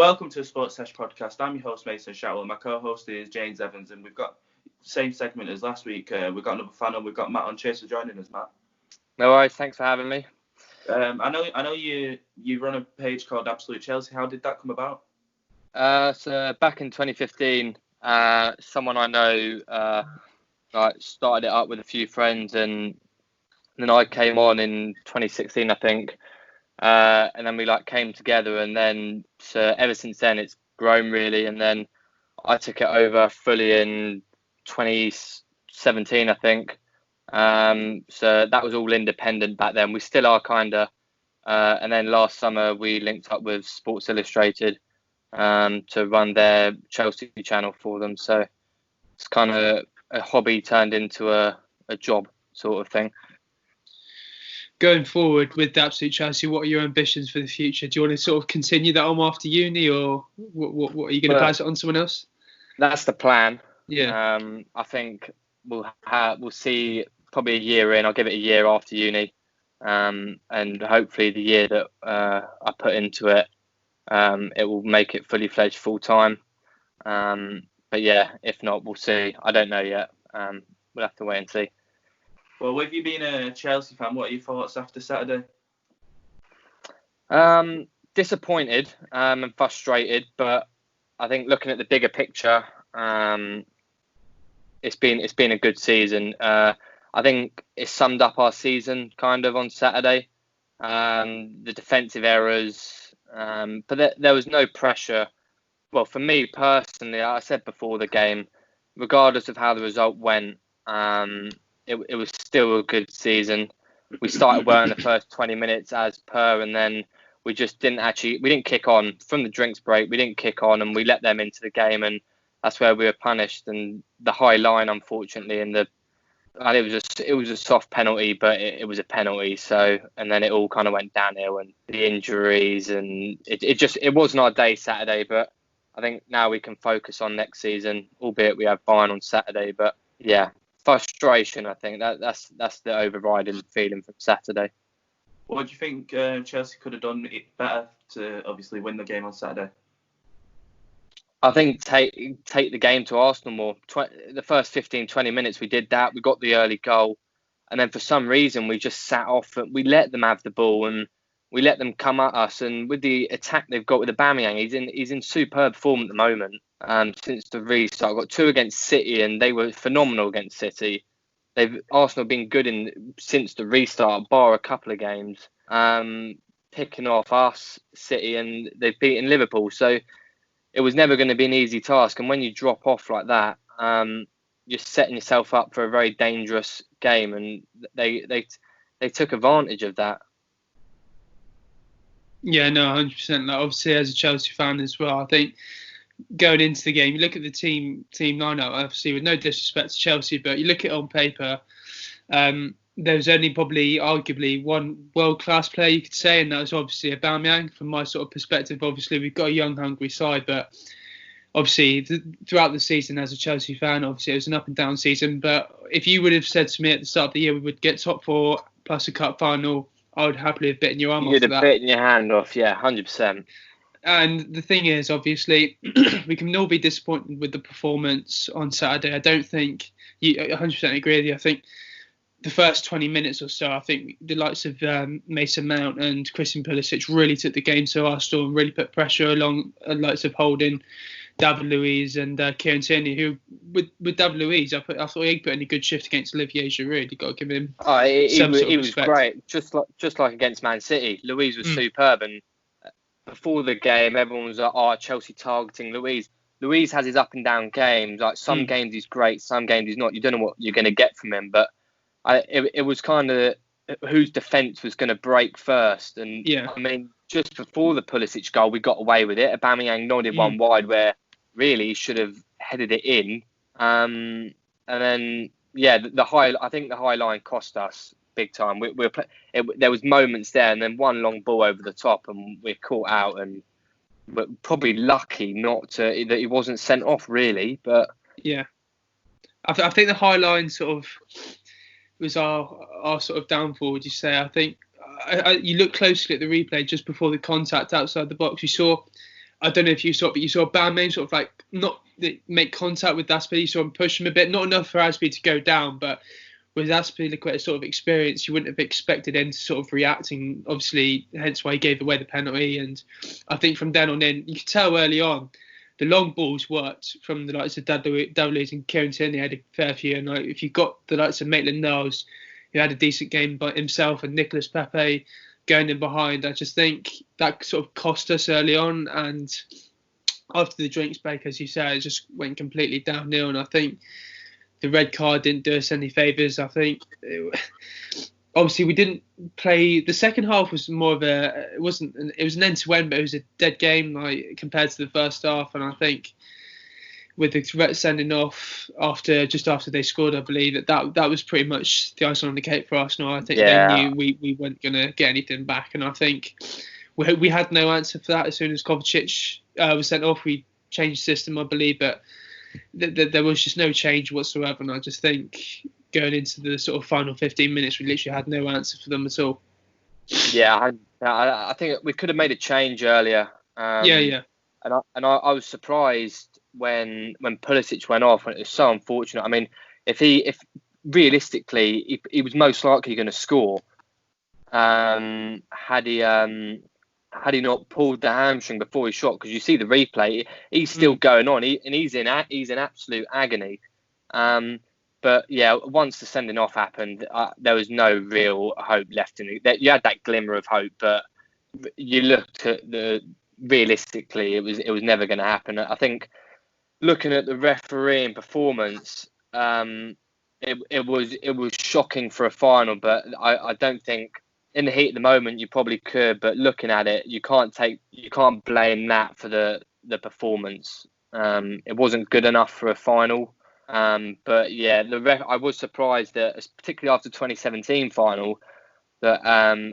Welcome to the Sports Sesh podcast. I'm your host, Mason Shatwell. My co-host is James Evans, and we've got same segment as last week. We've got another fan on. We've got Matt on. Cheers for joining us, Matt. No worries. Thanks for having me. I know you run a page called Absolute Chelsea. How did that come about? So back in 2015, someone I know started it up with a few friends, and then I came on in 2016, I think. And then we came together, and then so ever since then it's grown really. And then I took it over fully in 2017, I think. So that was all independent back then. We still are kind of. And then last summer we linked up with Sports Illustrated to run their Chelsea channel for them. So it's kind of a hobby turned into a job sort of thing. Going forward with the Absolute Chelsea, what are your ambitions for the future? Do you want to sort of continue that on after uni, or what are you going to pass it on to someone else? That's the plan. Yeah. I think we'll see probably a year in. I'll give it a year after uni, and hopefully the year that I put into it, it will make it fully fledged full time. But yeah, if not, we'll see. I don't know yet. We'll have to wait and see. Well, with you being a Chelsea fan, what are your thoughts after Saturday? Disappointed and frustrated, but I think looking at the bigger picture, it's been a good season. I think it summed up our season kind of on Saturday. The defensive errors, but there was no pressure. Well, for me personally, I said before the game, regardless of how the result went, it was still a good season. We started well in the first 20 minutes as per, and then we just didn't kick on from the drinks break. We didn't kick on, and we let them into the game, and that's where we were punished. And the high line, unfortunately, it was a soft penalty, but it was a penalty. So, and then it all kind of went downhill, and the injuries, and it wasn't our day Saturday. But I think now we can focus on next season, albeit we have Bayern on Saturday. But yeah, frustration. I think that's the overriding feeling from Saturday. What do you think Chelsea could have done better to obviously win the game on Saturday? I think take the game to Arsenal more. The first 15, 20 minutes we did that. We got the early goal, and then for some reason we just sat off. We let them have the ball, and we let them come at us. And with the attack they've got with Aubameyang, he's in superb form at the moment. Since the restart, got 2 against City, and they were phenomenal against City. Arsenal been good since the restart, bar a couple of games, picking off us, City, and they've beaten Liverpool. So it was never going to be an easy task. And when you drop off like that, you're setting yourself up for a very dangerous game, and they took advantage of that. Yeah, no, 100%. Obviously, as a Chelsea fan as well, I think going into the game, you look at the team lineup, obviously with no disrespect to Chelsea, but you look at it on paper, there's only probably arguably one world-class player you could say, and that was obviously Aubameyang. From my sort of perspective, obviously we've got a young, hungry side, but obviously throughout the season as a Chelsea fan, obviously it was an up and down season. But if you would have said to me at the start of the year we would get top 4 plus a cup final, I would happily have bitten your arm off. You'd have bitten your hand off, yeah, 100%. And the thing is, obviously, we can all be disappointed with the performance on Saturday. I don't think you 100% agree with you. I think the first 20 minutes or so, I think the likes of Mason Mount and Christian Pulisic really took the game to Arsenal and really put pressure along the likes of Holding, David Luiz and Kieran Tierney, who with David Luiz, I thought he put in a good shift against Olivier Giroud. You've got to give him he was great, just like against Man City. Luiz was superb, and before the game, everyone was like, Chelsea targeting Luiz. Luiz has his up and down games. Like some games he's great, some games he's not. You don't know what you're going to get from him. But it was kind of whose defence was going to break first. And yeah. I mean, just before the Pulisic goal, we got away with it. Aubameyang nodded one wide where really he should have headed it in. And then, yeah, I think the high line cost us big time. There was moments there, and then one long ball over the top, and we're caught out, and we're probably lucky that he wasn't sent off, really. But yeah, I think the high line sort of was our sort of downfall. Would you say? I think you look closely at the replay just before the contact outside the box. You saw I don't know if you saw it, but you saw Balmain sort of like not make contact with Aspie, you saw him push him a bit, not enough for Aspie to go down, but with Aspie sort of experience, you wouldn't have expected him to sort of reacting, obviously, hence why he gave away the penalty. And I think from then on in, you could tell early on, the long balls worked from the likes of Dudley's and Kieran Tierney had a fair few. And like, if you got the likes of Maitland-Niles, who had a decent game by himself, and Nicolas Pepe going in behind, I just think that sort of cost us early on. And after the drinks break, as you said, it just went completely downhill. And I think the red card didn't do us any favours. I think obviously we didn't play. The second half was more of it was an end to end, but it was a dead game like compared to the first half. And I think with the threat sending off just after they scored, I believe that was pretty much the icing on the cake for Arsenal. I think they knew we weren't going to get anything back, and I think we had no answer for that. As soon as Kovacic was sent off, we changed system, I believe, but there was just no change whatsoever. And I just think going into the sort of final 15 minutes, we literally had no answer for them at all. Yeah, I think we could have made a change earlier. And I was surprised when Pulisic went off, and it was so unfortunate. I mean, if realistically he was most likely going to score, had he not pulled the hamstring before he shot, because you see the replay, he's still going on, he's in absolute agony. But yeah, once the sending off happened, there was no real hope left in it. You had that glimmer of hope, but you looked at realistically, it was never going to happen. I think looking at the refereeing performance, it was shocking for a final, but I don't think. In the heat of the moment, you probably could, but looking at it, you can't blame that for the performance. It wasn't good enough for a final. But yeah, I was surprised that, particularly after the 2017 final, that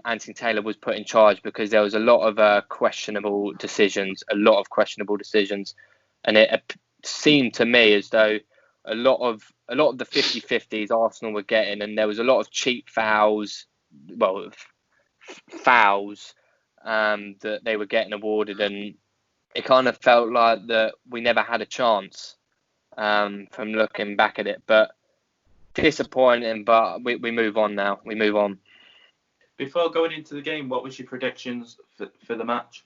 Anthony Taylor was put in charge, because there was a lot of questionable decisions, and it seemed to me as though a lot of the 50-50s Arsenal were getting, and there was a lot of cheap fouls. Well, fouls that they were getting awarded, and it kind of felt like that we never had a chance from looking back at it. But disappointing, but we move on now. We move on. Before going into the game, what was your predictions for the match?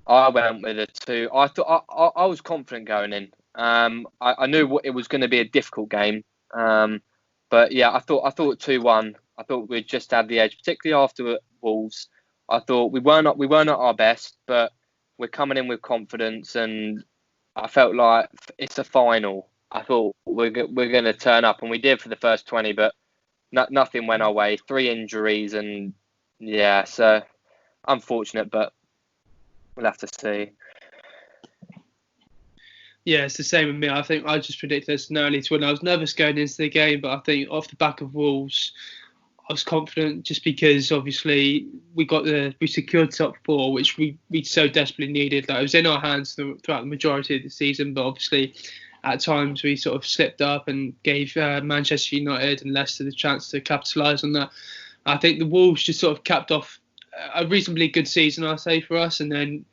I went with a 2. I thought I was confident going in. I knew it was going to be a difficult game. But yeah, I thought 2-1. I thought we'd just had the edge, particularly after Wolves. I thought we weren't at our best, but we're coming in with confidence, and I felt like it's a final. I thought we're going to turn up, and we did for the first 20, but nothing went our way. 3 injuries, and yeah, so unfortunate, but we'll have to see. Yeah, it's the same with me. I think I just predicted it's an early 2-1. I was nervous going into the game, but I think off the back of Wolves, I was confident, just because obviously we secured top 4, which we so desperately needed. Like, it was in our hands throughout the majority of the season, but obviously at times we sort of slipped up and gave Manchester United and Leicester the chance to capitalise on that. I think the Wolves just sort of capped off a reasonably good season, I'd say, for us, and then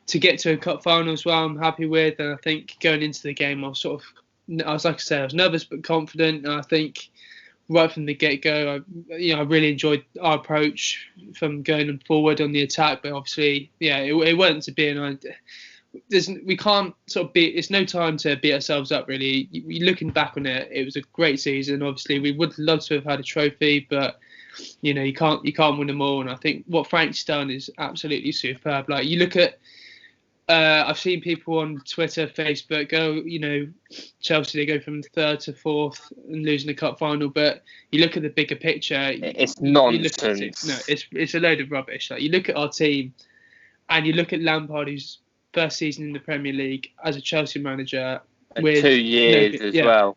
to get to a cup final as well, I'm happy with. And I think going into the game, I was like I said, I was nervous but confident. And I think right from the get-go, I really enjoyed our approach from going forward on the attack. But obviously, yeah, it wasn't to be. And we can't sort of beat. It's no time to beat ourselves up, really. Looking back on it, it was a great season. Obviously, we would love to have had a trophy, but you can't win them all. And I think what Frank's done is absolutely superb. Like, you look at. I've seen people on Twitter, Facebook go, Chelsea, they go from 3rd to 4th and losing the cup final. But you look at the bigger picture. It's nonsense. It's a load of rubbish. Like, you look at our team and you look at Lampard, whose first season in the Premier League as a Chelsea manager. And with 2 years as well.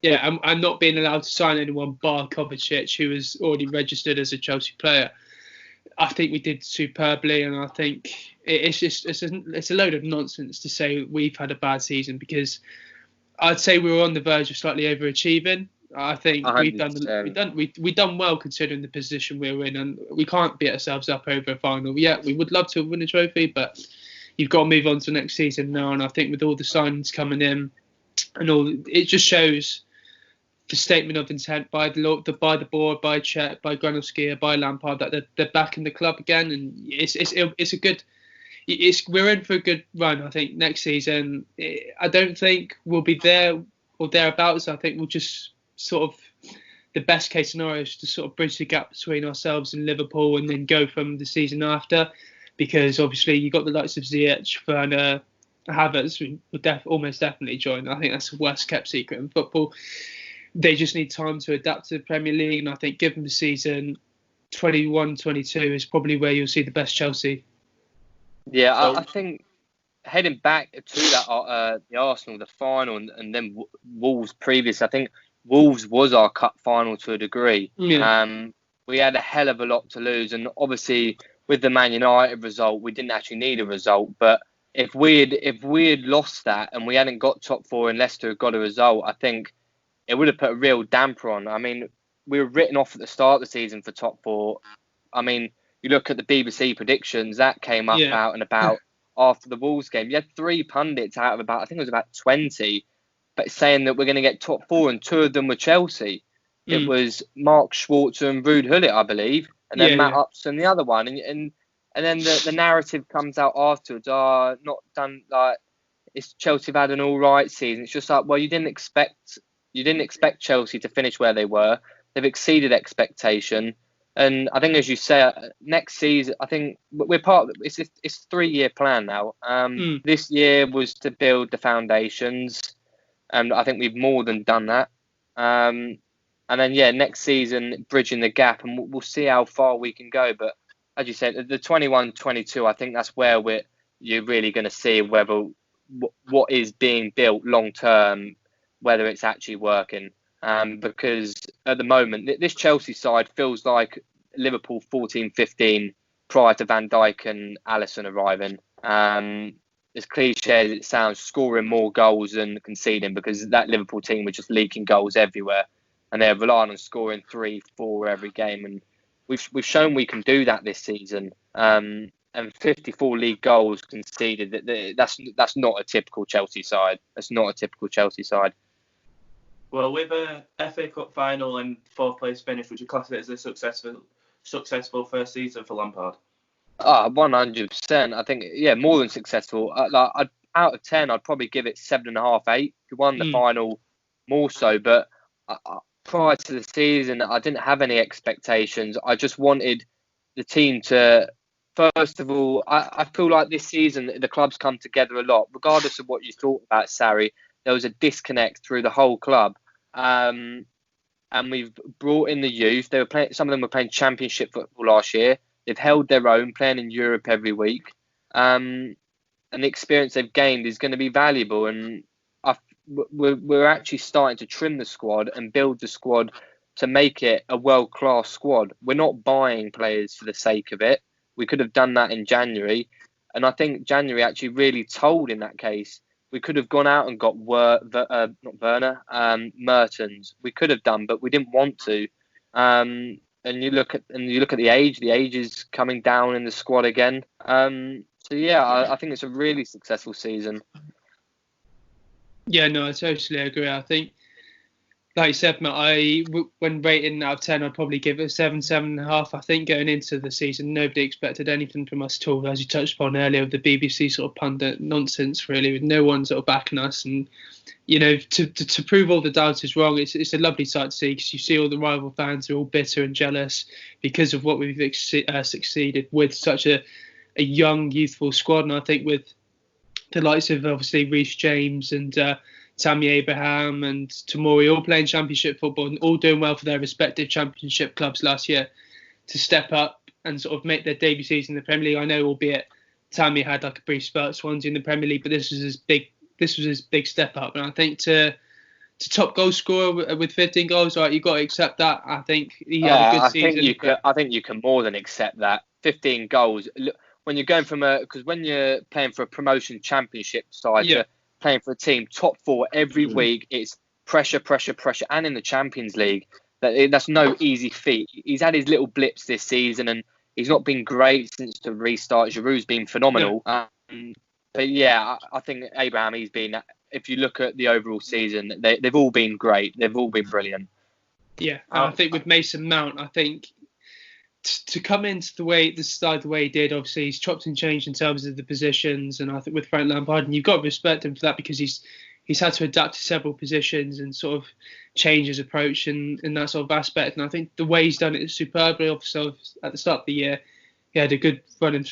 Yeah, and not being allowed to sign anyone bar Kovacic, who was already registered as a Chelsea player. I think we did superbly, and I think it's a load of nonsense to say we've had a bad season, because I'd say we were on the verge of slightly overachieving. I think 100%. we've done well considering the position we're in, and we can't beat ourselves up over a final. Yeah, we would love to win a trophy, but you've got to move on to next season now. And I think with all the signings coming in and all, it just shows the statement of intent by the board, by Chet, by Granovsky, by Lampard, that they're back in the club again, and it's a good. We're in for a good run. I think next season, I don't think we'll be there or thereabouts. I think we'll just sort of, the best case scenario is to sort of bridge the gap between ourselves and Liverpool, and then go from the season after, because obviously you've got the likes of Ziyech, Werner, Havertz, who will almost definitely join. I think that's the worst kept secret in football. They just need time to adapt to the Premier League, and I think given the season 21-22 is probably where you'll see the best Chelsea. Yeah, I think heading back to that the Arsenal, the final, and then Wolves previous, I think Wolves was our cup final to a degree. Yeah. We had a hell of a lot to lose, and obviously with the Man United result, we didn't actually need a result. But if we had lost that and we hadn't got top four and Leicester had got a result, I think it would have put a real damper on. I mean, we were written off at the start of the season for top four. I mean, you look at the BBC predictions, that came up out and about after the Wolves game. You had 3 pundits out of about, I think it was about 20, but saying that we're going to get top four, and 2 of them were Chelsea. It was Mark Schwarzer and Ruud Gullit, I believe, and then Matt Upson, the other one. And then the narrative comes out afterwards, not done, like, it's Chelsea have had an all right season. It's just like, well, you didn't expect Chelsea to finish where they were. They've exceeded expectation. And I think, as you say, next season, I think we're part of it. It's a 3-year plan now. This year was to build the foundations, and I think we've more than done that. And then, next season, bridging the gap, and we'll see how far we can go. But as you said, the 21-22, I think that's where you're really going to see whether what is being built long term, whether it's actually working. Because at the moment, this Chelsea side feels like Liverpool 14-15 prior to Van Dijk and Alisson arriving. As cliche as it sounds, scoring more goals than conceding, because that Liverpool team were just leaking goals everywhere, and they're relying on scoring 3-4 every game. And we've shown we can do that this season. And 54 league goals conceded. That's not a typical Chelsea side. That's not a typical Chelsea side. Well, with a FA Cup final and 4th place finish, would you class it as a successful first season for Lampard? 100%. I think, more than successful. Out of 10, I'd probably give it 7.5, 8. We won the final more so, but prior to the season, I didn't have any expectations. I just wanted the team to, first of all, I feel like this season the club's come together a lot, regardless of what you thought about Sarri. There was a disconnect through the whole club, and we've brought in the youth. They were playing. Some of them were playing Championship football last year. They've held their own, playing in Europe every week, and the experience they've gained is going to be valuable. And we're actually starting to trim the squad and build the squad to make it a world-class squad. We're not buying players for the sake of it. We could have done that in January, and I think January actually really told in that case. We could have gone out and got Mertens. We could have done, but we didn't want to. And you look at the age. The age is coming down in the squad again. I think it's a really successful season. Yeah, no, I totally agree. I think, like you said, Matt, when rating out of 10, I'd probably give it a 7, 7.5. I think going into the season, nobody expected anything from us at all, as you touched upon earlier, with the BBC sort of pundit nonsense, really, with no one sort of backing us. And, to prove all the doubters wrong, it's a lovely sight to see, because you see all the rival fans who are all bitter and jealous because of what we've succeeded with such a young, youthful squad. And I think with the likes of, obviously, Reece James and Tammy Abraham and Tomori all playing Championship football and all doing well for their respective Championship clubs last year, to step up and sort of make their debut season in the Premier League. I know, albeit Tammy had like a brief spurt at Swansea in the Premier League, but this was his big step up. And I think to top goal scorer with 15 goals, right, you've got to accept that. I think he had a good season. I think you can more than accept that. 15 goals. When you're going because when you're playing for a promotion Championship side, playing for a team top 4 every week, it's pressure, and in the Champions League, that's no easy feat. He's had his little blips this season, and he's not been great since the restart. Giroud's been phenomenal, But yeah, I think Abraham, he's been. If you look at the overall season, they've all been great. They've all been brilliant. Yeah, I think with Mason Mount, I think to come into the way he did, obviously he's chopped and changed in terms of the positions, and I think with Frank Lampard, and you've got to respect him for that because he's had to adapt to several positions and sort of change his approach in that sort of aspect. And I think the way he's done it is superbly. Obviously, at the start of the year, he had a good run in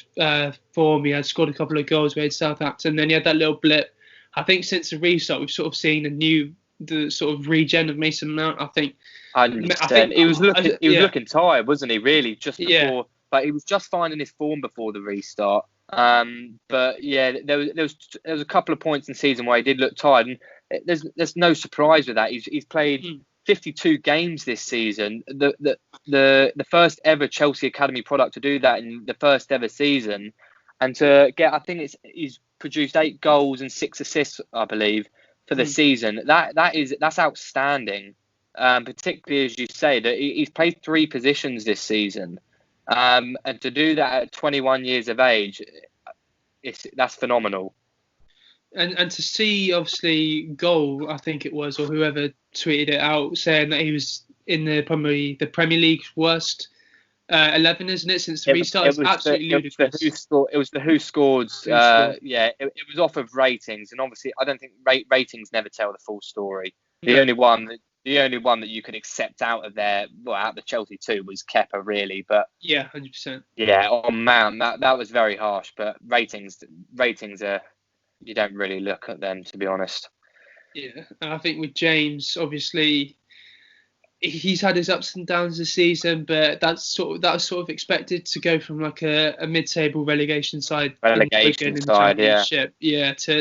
form. He had scored a couple of goals with Southampton. Then he had that little blip. I think since the restart, we've sort of seen the sort of regen of Mason Mount. I think 100%. He was looking tired, wasn't he? Really, just before, but he was just finding his form before the restart. But yeah, there was a couple of points in the season where he did look tired, and there's no surprise with that. He's played 52 games this season. The first ever Chelsea Academy product to do that in the first ever season, and to get, I think he's produced 8 goals and 6 assists, I believe, for the season. That's outstanding. Particularly as you say that he's played 3 positions this season, and to do that at 21 years of age, that's phenomenal. And to see, obviously, Goal, I think it was, or whoever tweeted it out, saying that he was in the Premier League's worst 11, isn't it, since the restart? It's absolutely ludicrous. It was the Who Scored. Yeah, it was off of ratings, and obviously, I don't think ratings never tell the full story. The only one that you could accept out of the Chelsea 2 was Kepa, really. But yeah, 100%. Yeah, on Mount, that was very harsh. But ratings are, you don't really look at them, to be honest. Yeah, and I think with James, obviously, he's had his ups and downs this season, but that was sort of expected to go from like a mid-table relegation side, to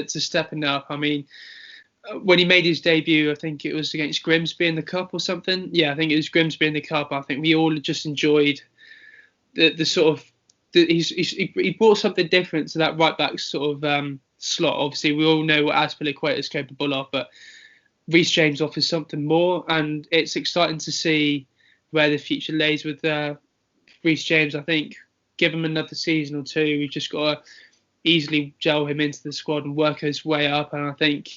stepping up. I mean, when he made his debut, I think it was against Grimsby in the Cup or something. Yeah, I think it was Grimsby in the Cup. I think we all just enjoyed the sort of he brought something different to that right back sort of slot. Obviously, we all know what Azpilicueta is capable of, but Reece James offers something more, and it's exciting to see where the future lays with Reece James. I think give him another season or 2. We've just got to easily gel him into the squad and work his way up, and I think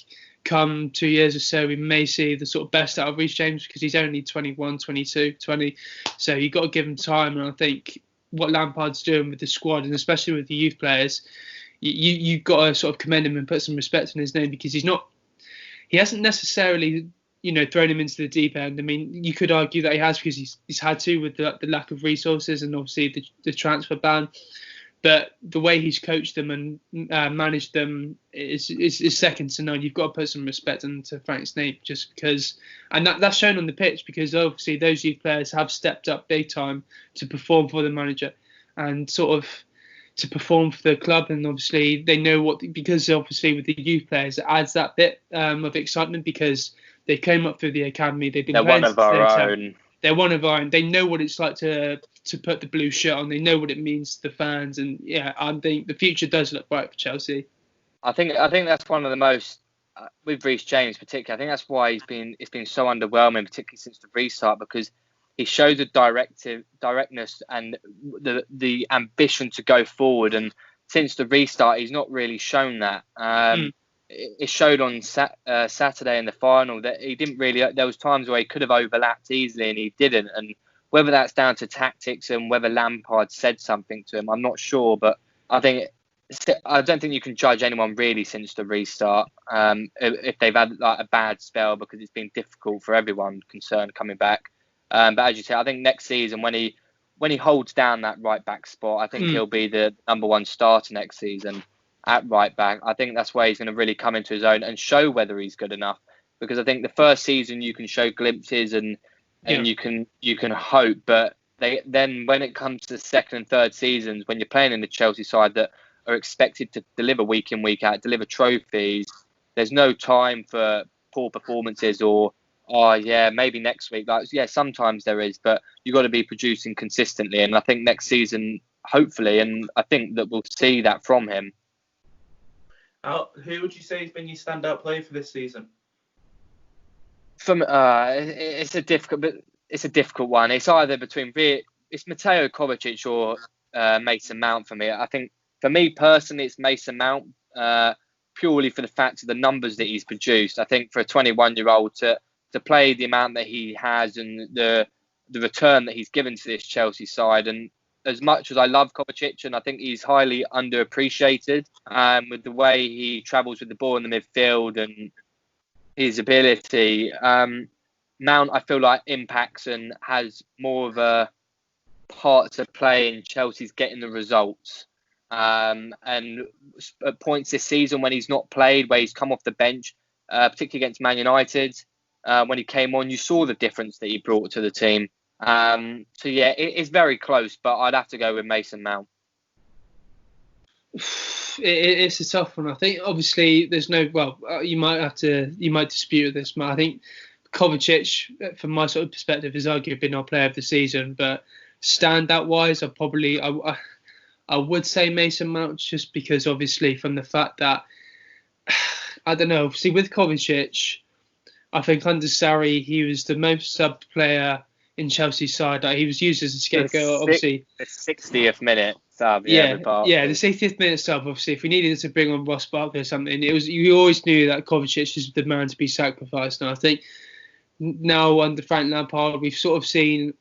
come 2 years or so, we may see the sort of best out of Reece James because he's only 21, 22, 20. So you've got to give him time. And I think what Lampard's doing with the squad, and especially with the youth players, you've got to sort of commend him and put some respect in his name because he hasn't necessarily, thrown him into the deep end. I mean, you could argue that he has because he's had to with the lack of resources and obviously the transfer ban. But the way he's coached them and managed them is second to none. You've got to put some respect into Frank's name just because, and that's shown on the pitch because obviously those youth players have stepped up big time to perform for the manager and sort of to perform for the club. And obviously they know because obviously with the youth players it adds that bit of excitement because they came up through the academy. They've been They're one of our own. They're one of our own. They know what it's like to put the blue shirt on. They know what it means to the fans, and yeah, I think the future does look bright for Chelsea. I think that's one of the most with Reece James particularly. I think that's why it's been so underwhelming, particularly since the restart, because he showed the directness and the ambition to go forward. And since the restart, he's not really shown that. It showed on Saturday in the final that he didn't really. There was times where he could have overlapped easily and he didn't. And whether that's down to tactics and whether Lampard said something to him, I'm not sure. But I don't think you can judge anyone really since the restart if they've had like a bad spell because it's been difficult for everyone concerned coming back. But as you say, I think next season when he holds down that right back spot, I think he'll be the number 1 starter next season at right back. I think that's where he's going to really come into his own and show whether he's good enough. Because I think the first season you can show glimpses and you can hope, but then when it comes to the second and third seasons, when you're playing in the Chelsea side that are expected to deliver week in, week out, deliver trophies, there's no time for poor performances or maybe next week. Sometimes there is, but you've got to be producing consistently. And I think next season, hopefully, and I think that we'll see that from him. Who would you say has been your standout player for this season? It's a difficult one. It's either between Mateo Kovacic or Mason Mount for me. I think for me personally, it's Mason Mount, purely for the fact of the numbers that he's produced. I think for a 21-year-old to play the amount that he has and the return that he's given to this Chelsea side, and as much as I love Kovacic, and I think he's highly underappreciated with the way he travels with the ball in the midfield and his ability, Mount, I feel like, impacts and has more of a part to play in Chelsea's getting the results. And at points this season when he's not played, where he's come off the bench, particularly against Man United, when he came on, you saw the difference that he brought to the team. So yeah, it's very close, but I'd have to go with Mason Mount. It's a tough one. I think obviously there's no. Well, you might dispute this, but I think Kovacic, from my sort of perspective, has arguably been our player of the season. But standout wise, I would say Mason Mount, just because obviously from the fact that I don't know. See, with Kovacic, I think under Sarri he was the most subbed player in Chelsea's side. He was used as a scapegoat, obviously. The 60th minute sub, the 60th minute sub. Obviously, if we needed to bring on Ross Barkley or something, you always knew that Kovacic was the man to be sacrificed. And I think now under Frank Lampard, we've seen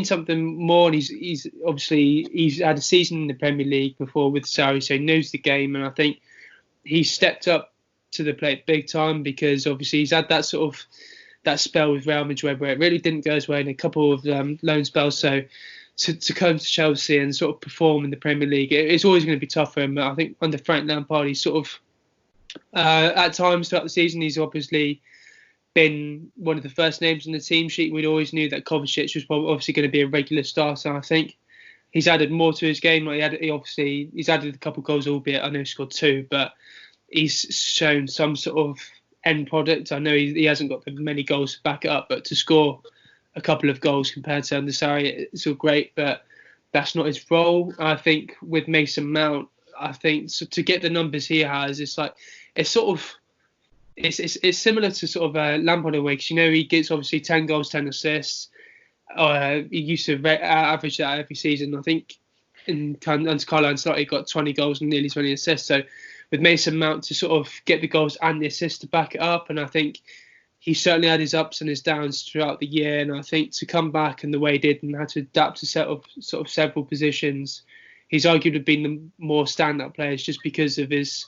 something more, and he's had a season in the Premier League before with Sarri, so he knows the game, and I think he's stepped up to the plate big time, because obviously he's had that sort of that spell with Real Madrid where it really didn't go his way in a couple of loan spells. So to come to Chelsea and sort of perform in the Premier League, it's always going to be tough for him. I think under Frank Lampard, he's sort of at times throughout the season, he's obviously been one of the first names on the team sheet. We'd always knew that Kovacic was obviously going to be a regular starter. I think he's added more to his game. He's added a couple of goals, albeit I know he scored 2, but he's shown some sort of end product. I know he hasn't got many goals to back it up, but to score a couple of goals compared to under Sarri, it's all great, but that's not his role. I think with Mason Mount, I think to get the numbers he has, it's similar to sort of Lampard away, because he gets obviously 10 goals, 10 assists. He used to average that every season. I think under Carlo Ancelotti he got 20 goals and nearly 20 assists. So with Mason Mount to sort of get the goals and the assists to back it up, and I think he certainly had his ups and his downs throughout the year, and I think to come back and the way he did and had to adapt to sort of several positions, he's arguably been the more standout players just because of his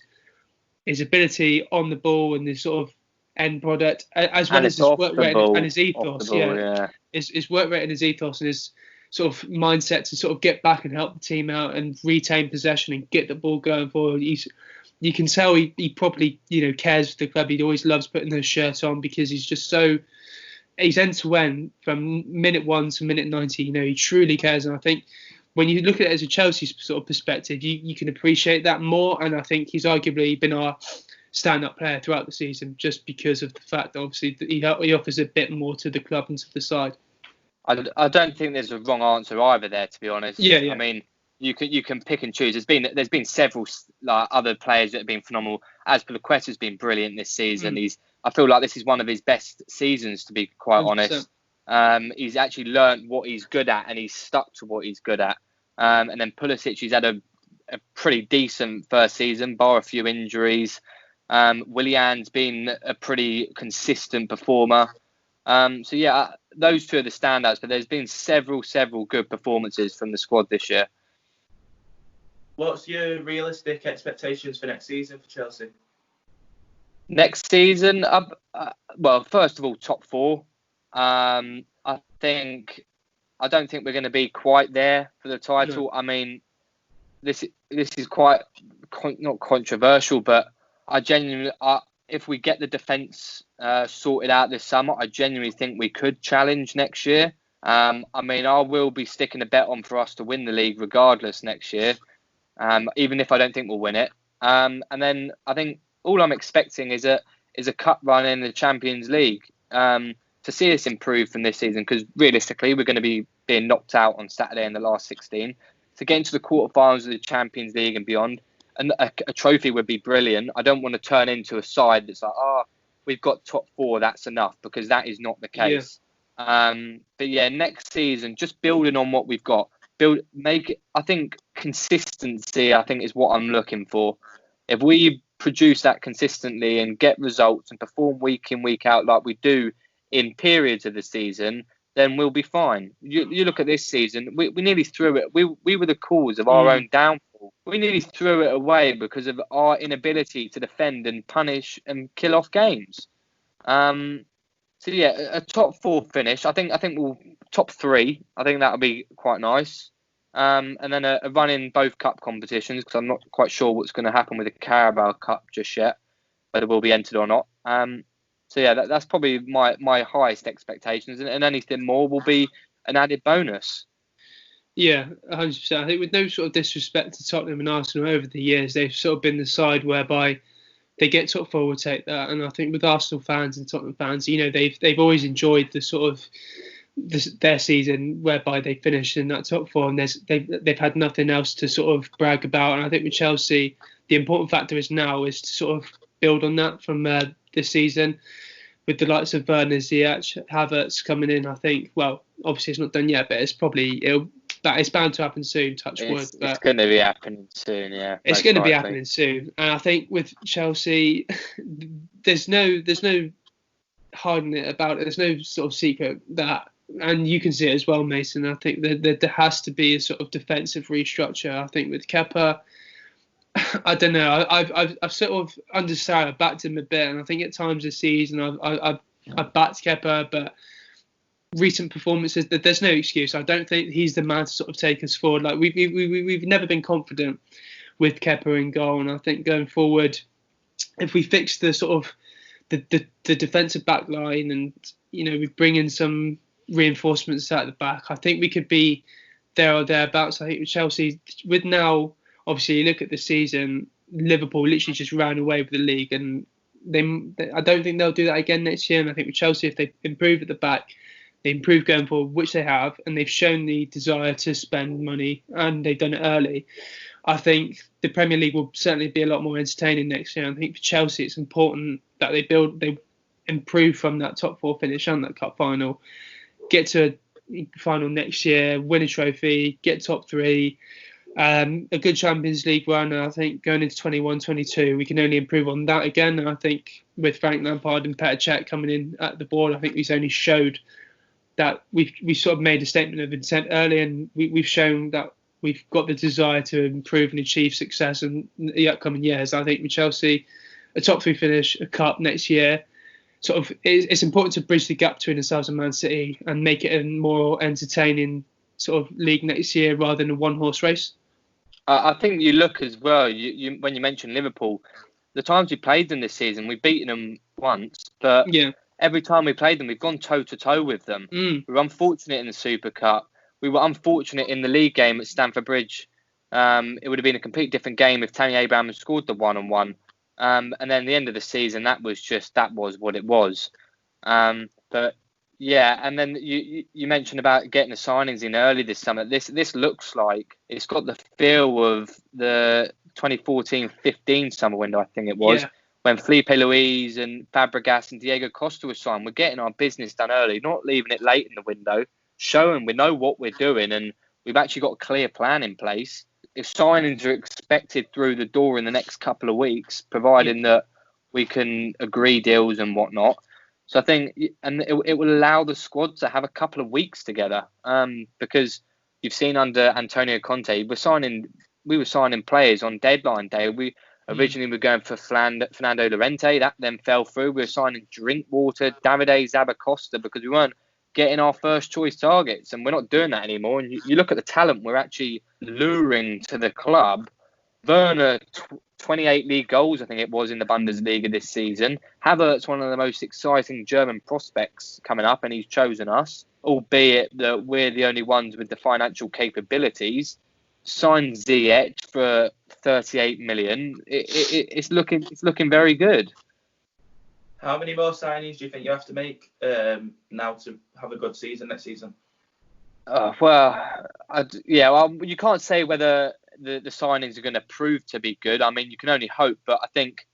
ability on the ball and his sort of end product, as well as his work rate and his ethos. His work rate and his ethos and his sort of mindset to sort of get back and help the team out and retain possession and get the ball going forward. You can tell he probably cares for the club. He always loves putting those shirts on because he's just he's end to end from minute 1 to minute 90. He truly cares, and I think when you look at it as a Chelsea sort of perspective, you can appreciate that more. And I think he's arguably been our stand-up player throughout the season, just because of the fact that obviously he offers a bit more to the club and to the side. I don't think there's a wrong answer either there, to be honest. Yeah. I mean, you can pick and choose. There's been several other players that have been phenomenal. Azpilicueta's been brilliant this season. I feel like this is one of his best seasons, to be quite 100%. honest. He's actually learnt what he's good at, and he's stuck to what he's good at. And then Pulisic, he's had a pretty decent first season, bar a few injuries. Willian's been a pretty consistent performer. So yeah, those two are the standouts, but there's been several good performances from the squad this year. What's your realistic expectations for next season for Chelsea? Next season, well, first of all, top 4. I don't think we're going to be quite there for the title. No. I mean, this is quite not controversial, but I genuinely, if we get the defence sorted out this summer, I genuinely think we could challenge next year. I mean, I will be sticking a bet on for us to win the league regardless next year, even if I don't think we'll win it. And then I think all I'm expecting is a cup run in the Champions League to see us improve from this season, because realistically we're going to be being knocked out on Saturday in the last 16. To get into the quarterfinals of the Champions League and beyond, and a trophy would be brilliant. I don't want to turn into a side that's like, we've got top 4, that's enough, because that is not the case. Yeah. But yeah, next season, just building on what we've got, I think consistency, I think, is what I'm looking for. If we produce that consistently and get results and perform week in, week out like we do in periods of the season, then we'll be fine. You look at this season, we nearly threw it. We were the cause of our own downfall. We nearly threw it away because of our inability to defend and punish and kill off games. So yeah, a top 4 finish. I think we'll top 3. I think that'll be quite nice. And then a run in both cup competitions, because I'm not quite sure what's going to happen with the Carabao Cup just yet, whether we'll be entered or not. So yeah, that's probably my highest expectations, and anything more will be an added bonus. Yeah, 100%. I think with no sort of disrespect to Tottenham and Arsenal over the years, they've sort of been the side whereby they get top 4 will take that. And I think with Arsenal fans and Tottenham fans, they've always enjoyed the sort of their season whereby they finished in that top 4, and they've had nothing else to sort of brag about. And I think with Chelsea, the important factor is to sort of build on that from this season, with the likes of Werner, Ziyech, Havertz coming in. I think, well, obviously it's not done yet, but it's bound to happen soon. Touch wood. It's going to be happening soon. Yeah, it's going to be happening soon. And I think with Chelsea, there's no hiding it about it. There's no sort of secret that, and you can see it as well, Mason. I think that there has to be a sort of defensive restructure. I think with Kepa, I don't know. I've sort of understood. I backed him a bit, and I think at times this season I've backed Kepa, but recent performances, that there's no excuse. I don't think he's the man to sort of take us forward. Like we've never been confident with Kepa in goal, and I think going forward, if we fix the sort of the defensive back line, and we bring in some reinforcements at the back, I think we could be there or thereabouts. I think with Chelsea, with now, obviously you look at the season, Liverpool literally just ran away with the league, and I don't think they'll do that again next year. And I think with Chelsea, if they improve at the back, they improve going forward, which they have, and they've shown the desire to spend money, and they've done it early. I think the Premier League will certainly be a lot more entertaining next year. I think for Chelsea, it's important that they improve from that top 4 finish and that cup final, get to a final next year, win a trophy, get top 3, a good Champions League run. And I think going into 21-22, we can only improve on that again. And I think with Frank Lampard and Petr Cech coming in at the board, I think he's only showed that we sort of made a statement of intent early, and we've shown that we've got the desire to improve and achieve success in the upcoming years. I think with Chelsea, a top 3 finish, a cup next year, sort of it's important to bridge the gap between ourselves and Man City and make it a more entertaining sort of league next year rather than a one-horse race. I think you look as well, you when you mentioned Liverpool, the times we played them this season, we've beaten them once, but every time we played them, we've gone toe-to-toe with them. We were unfortunate in the Super Cup. We were unfortunate in the league game at Stamford Bridge. It would have been a completely different game if Tammy Abraham had scored the 1-on-1. And then the end of the season, that was what it was. But yeah, and then you mentioned about getting the signings in early this summer. This looks like it's got the feel of the 2014-15 summer window, I think it was. Yeah. When Felipe Luis and Fabregas and Diego Costa were signed, we're getting our business done early, not leaving it late in the window, showing we know what we're doing, and we've actually got a clear plan in place. If signings are expected through the door in the next couple of weeks, providing that we can agree deals and whatnot. So I think, and it will allow the squad to have a couple of weeks together, because you've seen under Antonio Conte, we were signing players on deadline day. We originally were going for Fernando Llorente, that then fell through. We were signing Drinkwater, Davide Zabacosta, because we weren't getting our first choice targets, and we're not doing that anymore. And you look at the talent we're actually luring to the club. Werner, 28 league goals, I think it was, in the Bundesliga this season. Havertz, one of the most exciting German prospects coming up, and he's chosen us, albeit that we're the only ones with the financial capabilities. Signed Ziyech for 38 million. It's looking very good. How many more signings do you think you have to make now to have a good season next season? You can't say whether the signings are going to prove to be good. I mean, you can only hope, but I think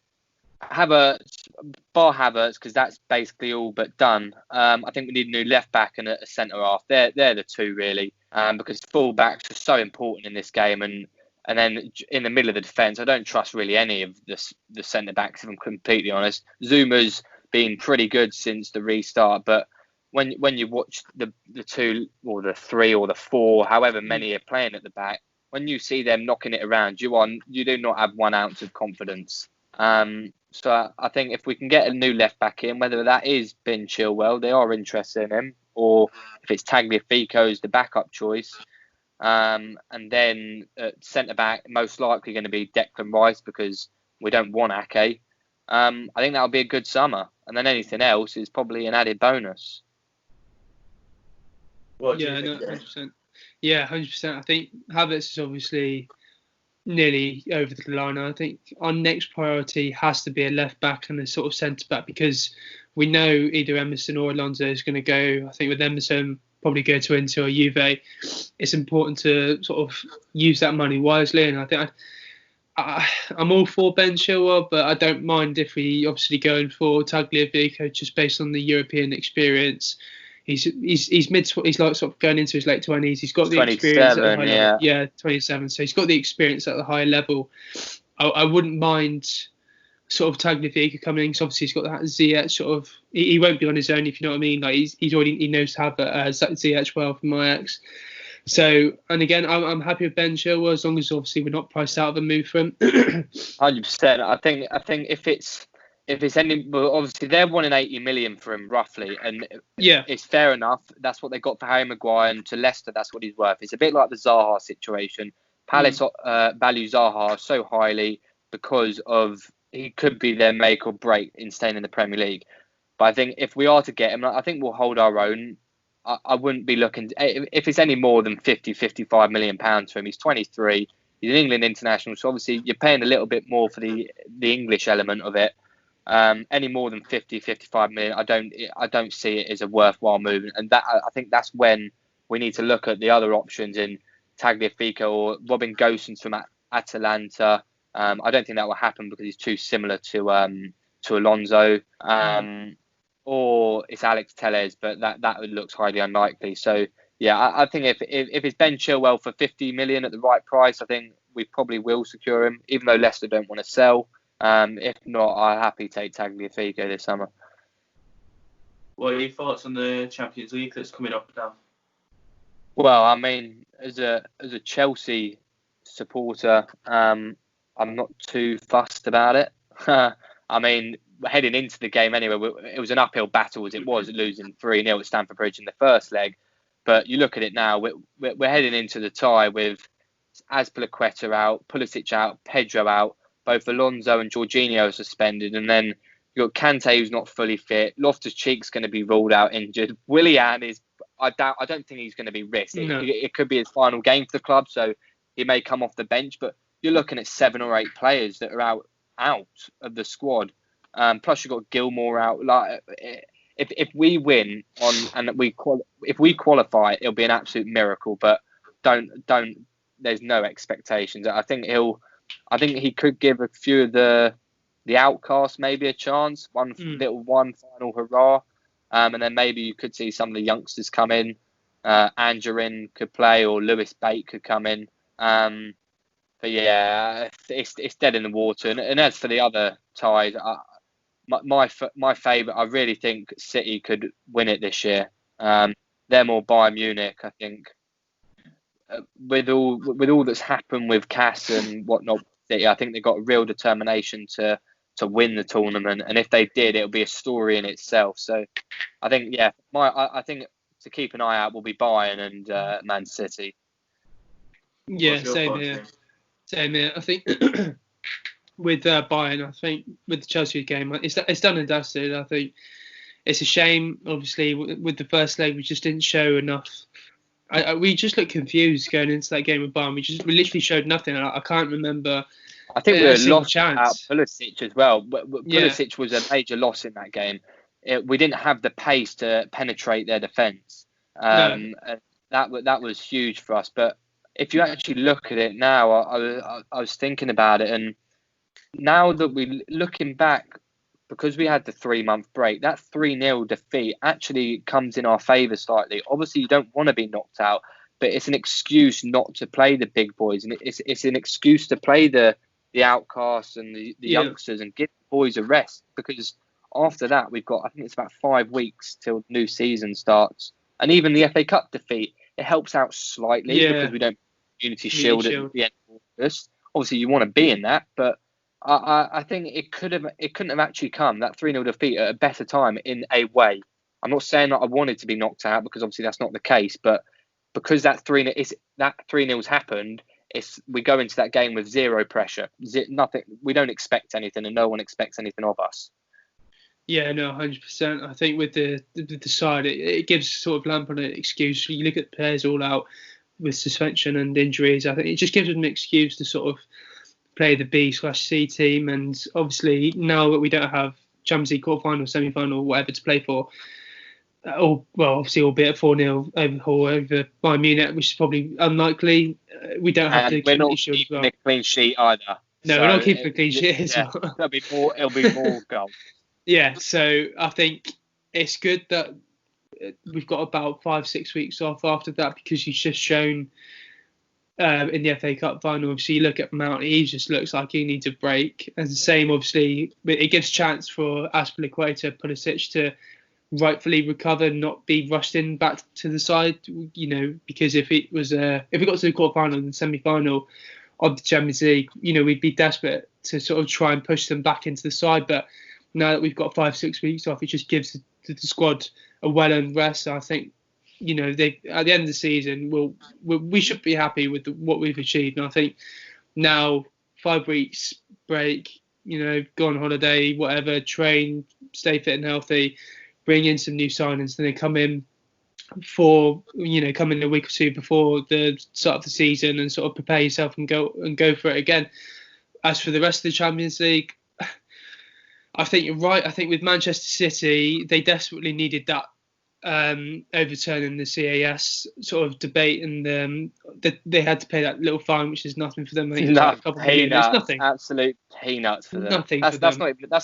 Havertz, because that's basically all but done. I think we need a new left back and a centre half. They're the two really, because full backs are so important in this game, and And then in the middle of the defence, I don't trust really any of the centre-backs, if I'm completely honest. Zuma's been pretty good since the restart, but when you watch the two or the three or the four, however many are playing at the back, when you see them knocking it around, you do not have 1 ounce of confidence. So I think if we can get a new left back in, whether that is Ben Chilwell, they are interested in him, or if it's Tagliafico as the backup choice. And then at centre back, most likely going to be Declan Rice because we don't want Ake. I think that'll be a good summer, and then anything else is probably an added bonus. What do you think? 100%. Yeah, 100%. I think Havertz is obviously nearly over the line. I think our next priority has to be a left back and a sort of centre back because we know either Emerson or Alonso is going to go. I think with Emerson, probably go to Inter or Juve. It's important to sort of use that money wisely, and I think I'm all for Ben Chilwell, but I don't mind if we obviously going for Tagliafico just based on the European experience. He's like sort of going into his late 20s. He's got the experience at the high level. Yeah, 27. So he's got the experience at the high level. I wouldn't mind sort of Tagliafico coming in because obviously he's got that Ziyech sort of. He won't be on his own, if you know what I mean. Like he knows to have Ziyech well from Ajax. So, and again, I'm happy with Ben Chilwell as long as obviously we're not priced out of a move for him. 100%. I think if it's any, well, obviously they're wanting 80 million for him roughly, and it's fair enough. That's what they got for Harry Maguire, and to Leicester, that's what he's worth. It's a bit like the Zaha situation. Palace value Zaha so highly because of he could be their make or break in staying in the Premier League. But I think if we are to get him, I think we'll hold our own. I wouldn't be looking if it's any more than 55 million pounds for him. He's 23. He's an England international, so obviously you're paying a little bit more for the English element of it. Any more than 55 million, I don't see it as a worthwhile move, and that I think that's when we need to look at the other options in Tagliafico or Robin Gosens from Atalanta. I don't think that will happen because he's too similar to Alonso. Or it's Alex Telles, but that looks highly unlikely. So yeah, I think if it's Ben Chilwell for 50 million at the right price, I think we probably will secure him, even though Leicester don't want to sell. If not, I'll happily take Tagliafico this summer. What are your thoughts on the Champions League that's coming up now? Well, I mean, as a Chelsea supporter, I'm not too fussed about it. I mean, heading into the game anyway, it was an uphill battle as it was, losing 3-0 at Stamford Bridge in the first leg. But you look at it now, we're heading into the tie with Azpilicueta out, Pulisic out, Pedro out, both Alonso and Jorginho are suspended, and then you've got Kante who's not fully fit. Loftus-Cheek's going to be ruled out injured. Willian I don't think he's going to be risked. No. It could be his final game for the club, so he may come off the bench. But you're looking at 7 or 8 players that are out of the squad. Plus you've got Gilmore out. Like if we win if we qualify, it'll be an absolute miracle. But don't. There's no expectations. I think he could give a few of the outcasts maybe a chance. One final hurrah, and then maybe you could see some of the youngsters come in. Angerin could play, or Lewis Bate could come in. But yeah, it's dead in the water. And as for the other ties, my favourite, I really think City could win it this year. Them or Bayern Munich, I think. With all that's happened with Cass and whatnot, City, I think they've got a real determination to win the tournament. And if they did, it'll be a story in itself. So I think, I think to keep an eye out will be Bayern and Man City. Yeah, same here. I think with Bayern, I think with the Chelsea game, it's done and dusted. I think it's a shame. Obviously, with the first leg, we just didn't show enough. We just looked confused going into that game with Bayern. We literally showed nothing. I can't remember. I think we were lost out Pulisic as well. Pulisic was a major loss in that game. We didn't have the pace to penetrate their defence. No. That was huge for us. But if you actually look at it now, I was thinking about it, and now that we're looking back, because we had the 3-month break, that 3-0 defeat actually comes in our favour slightly. Obviously, you don't want to be knocked out. but it's an excuse not to play the big boys, and it's an excuse to play the outcasts and the youngsters and give the boys a rest, because after that we've got, I think it's about 5 weeks till the new season starts, and even the FA Cup defeat, it helps out slightly because we don't Community Shield at the end of August. Obviously you want to be in that, but I think it couldn't have actually come, that 3-0 defeat, at a better time in a way. I'm not saying that I wanted to be knocked out, because obviously that's not the case, but because that 3-0's happened, we go into that game with zero pressure, nothing. We don't expect anything, and no one expects anything of us. Yeah, no, 100%. I think with the side, it gives sort of Lampard an excuse. You look at the players all out with suspension and injuries. I think it just gives them an excuse to sort of play the B/C team, and obviously now that we don't have Champions League quarter-final, semi-final, whatever to play for, obviously albeit 4-0 over Bayern Munich, which is probably unlikely. We don't have the Community Shield as well. We're not keeping a clean sheet either. No, we're not keeping a clean sheet as well. It'll be more goals. Yeah, so I think it's good that we've got about 5-6 weeks off after that, because he's just shown in the FA Cup final. Obviously, you look at Mount, he just looks like he needs a break. And the same, obviously, it gives chance for Azpilicueta, Pulisic to rightfully recover, not be rushed in back to the side. Because if we got to the quarter final and the semi final of the Champions League, we'd be desperate to sort of try and push them back into the side. But now that we've got 5-6 weeks off, it just gives the squad a well-earned rest. So I think, they at the end of the season, we should be happy with what we've achieved. And I think now 5 weeks break, go on holiday, whatever, train, stay fit and healthy, bring in some new signings, and then come in a week or two before the start of the season and sort of prepare yourself and go for it again. As for the rest of the Champions League, I think you're right. I think with Manchester City, they desperately needed that overturning the CAS sort of debate, and they had to pay that little fine, which is nothing for them. I think like a couple of million. It's nothing. Absolute peanuts for them. Nothing that's, for that's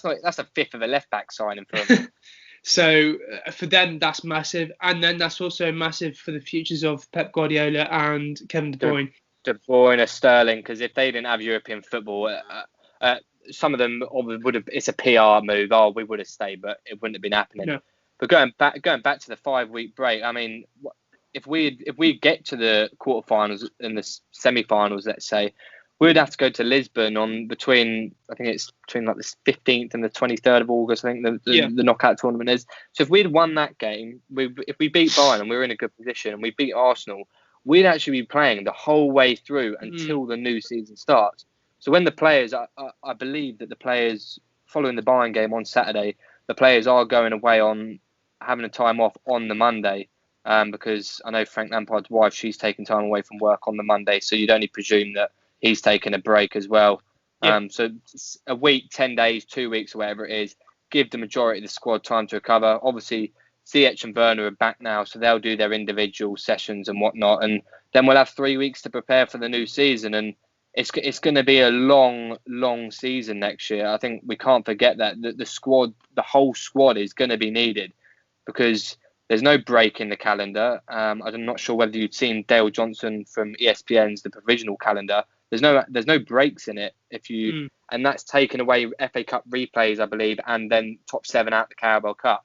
them. That's a fifth of a left back signing for them. So for them, that's massive, and then that's also massive for the futures of Pep Guardiola and Kevin De Bruyne. De Bruyne, Sterling, because if they didn't have European football, some of them would have. It's a PR move. Oh, we would have stayed, but it wouldn't have been happening. No. But going back to the 5-week break, I mean, if we get to the quarterfinals and the semi-finals, let's say, we'd have to go to Lisbon between like the 15th and the 23rd of August. I think the knockout tournament is. So if we'd won that game, if we beat Bayern and we were in a good position and we beat Arsenal, we'd actually be playing the whole way through until the new season starts. So when the players, I believe that the players following the Bayern game on Saturday, the players are going away on having a time off on the Monday, because I know Frank Lampard's wife, she's taking time away from work on the Monday, so you'd only presume that he's taking a break as well. Yeah. So a week, 10 days, 2 weeks, or whatever it is, give the majority of the squad time to recover. Obviously, Ziyech and Werner are back now, so they'll do their individual sessions and whatnot, and then we'll have 3 weeks to prepare for the new season. And it's going to be a long season next year. I think we can't forget that the whole squad is going to be needed, because there's no break in the calendar. I'm not sure whether you've seen Dale Johnson from ESPN's The Provisional Calendar. There's no breaks in it and that's taken away FA Cup replays, I believe, and then top 7 out the Carabao Cup.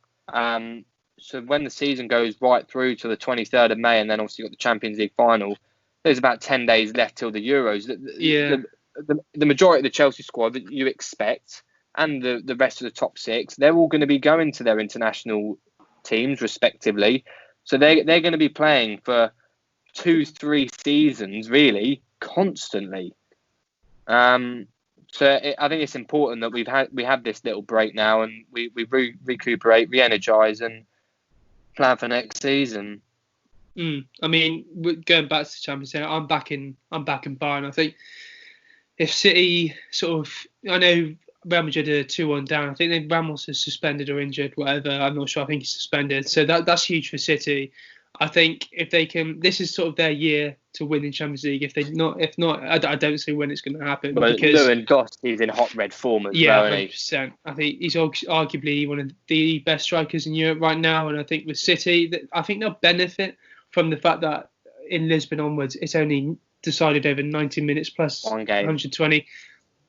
So when the season goes right through to the 23rd of May, and then obviously you've got the Champions League final, there's about 10 days left till the Euros. The majority of the Chelsea squad that you expect, and the rest of the top 6, they're all going to be going to their international teams respectively. So they're going to be playing for 2-3 seasons, really, constantly. So I think it's important that we have this little break now, and we recuperate, re-energise, and plan for next season. I mean, going back to the Champions League, I'm back in Bayern. I think if City I know Real Madrid are 2-1 down. I think Ramos is suspended or injured, whatever. I'm not sure. I think he's suspended. So that's huge for City. I think if they can, this is sort of their year to win in Champions League. If not, I don't see when it's going to happen. But Lewandowski's in hot red form as well. 100%. I think he's arguably one of the best strikers in Europe right now. And I think with City, I think they'll benefit from the fact that in Lisbon onwards, it's only decided over 90 minutes plus One game. 120.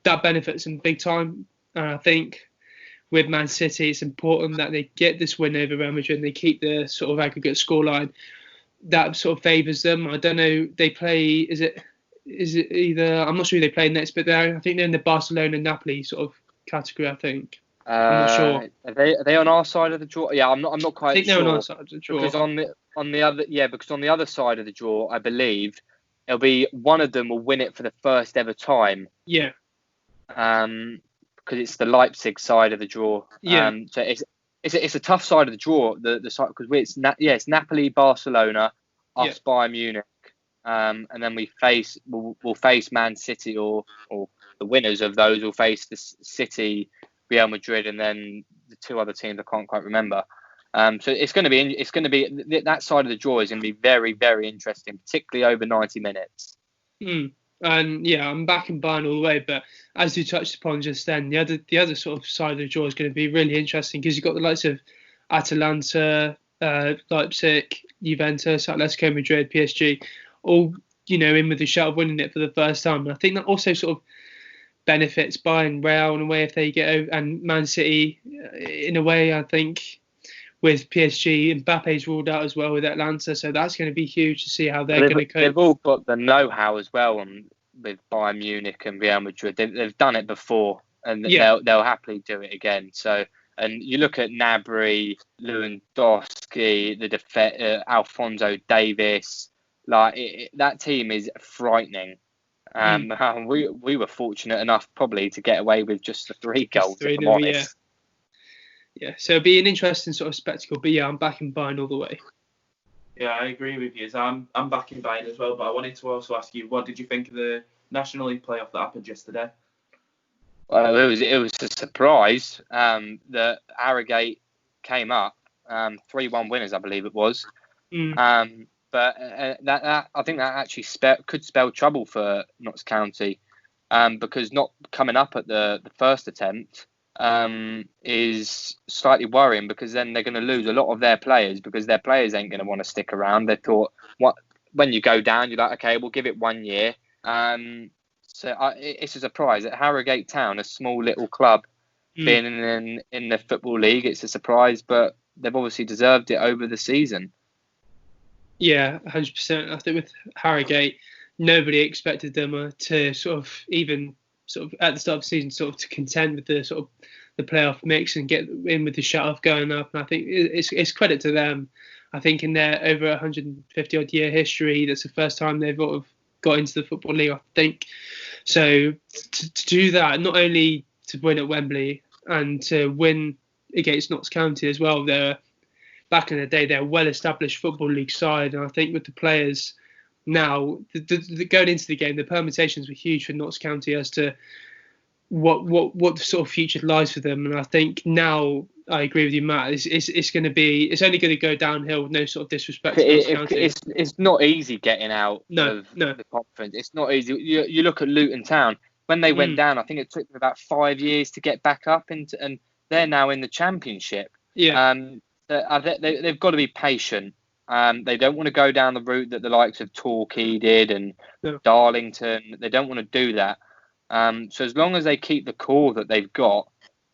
That benefits them big time. And I think with Man City, it's important that they get this win over Real Madrid and they keep the sort of aggregate scoreline. That sort of favours them. I don't know. They play. Is it either? I'm not sure who they play next, but I think they're in the Barcelona Napoli sort of category. I think. I'm not sure. Are they on our side of the draw? Yeah, I'm not quite sure. I think they're on our side of the draw. Because on the other side of the draw, I believe it'll be one of them will win it for the first ever time. Yeah. Because it's the Leipzig side of the draw. Yeah. So it's a tough side of the draw. The side because it's Napoli, Barcelona, us, Bayern Munich, and then we'll face Man City or the winners of those will face the City, Real Madrid, and then the two other teams I can't quite remember. So it's going to be that side of the draw is going to be very, very interesting, particularly over 90 minutes. And yeah, I'm backing Bayern all the way. But as you touched upon just then, the other sort of side of the draw is going to be really interesting because you've got the likes of Atalanta, Leipzig, Juventus, Atletico Madrid, PSG, all in with the shout of winning it for the first time. And I think that also sort of benefits Bayern, Real in a way if they get over, and Man City in a way. I think with PSG, Mbappe's ruled out as well with Atlanta, so that's going to be huge to see how they're going to cope. They've all got the know-how as well with Bayern Munich and Real Madrid. They've done it before, and they'll happily do it again. So, and you look at Gnabry, Lewandowski, Alphonso Davies, that team is frightening. We were fortunate enough probably to get away with just the 3 goals. If I'm honest. Yeah, so it'll be an interesting sort of spectacle. But yeah, I'm backing Bayern all the way. Yeah, I agree with you. I'm backing Bayern as well. But I wanted to also ask you, what did you think of the National League playoff that happened yesterday? Well, it was a surprise that Harrogate came up 3-1 winners, I believe it was. But that I think that actually could spell trouble for Notts County because not coming up at the first attempt. Is slightly worrying because then they're going to lose a lot of their players because their players ain't going to want to stick around. They thought, when you go down, you're like, okay, we'll give it 1 year. It's a surprise at Harrogate Town, a small little club, being in the Football League. It's a surprise, but they've obviously deserved it over the season. Yeah, 100%. I think with Harrogate, nobody expected them to sort of at the start of the season, sort of to contend with the sort of the playoff mix and get in with the shout of going up. And I think it's credit to them. I think in their over 150 odd year history, that's the first time they've sort of got into the Football League, I think. So to do that, not only to win at Wembley and to win against Notts County as well, back in the day, they're a well-established Football League side. And I think with the players now, going into the game, the permutations were huge for Notts County as to what the sort of future lies for them. And I think now, I agree with you, Matt. It's only going to go downhill with no sort of disrespect to Notts County. It's not easy getting out of the conference. It's not easy. You look at Luton Town when they went down. I think it took them about 5 years to get back up and they're now in the Championship. Yeah. They've got to be patient. They don't want to go down the route that the likes of Torquay did and Darlington. They don't want to do that. So as long as they keep the core that they've got,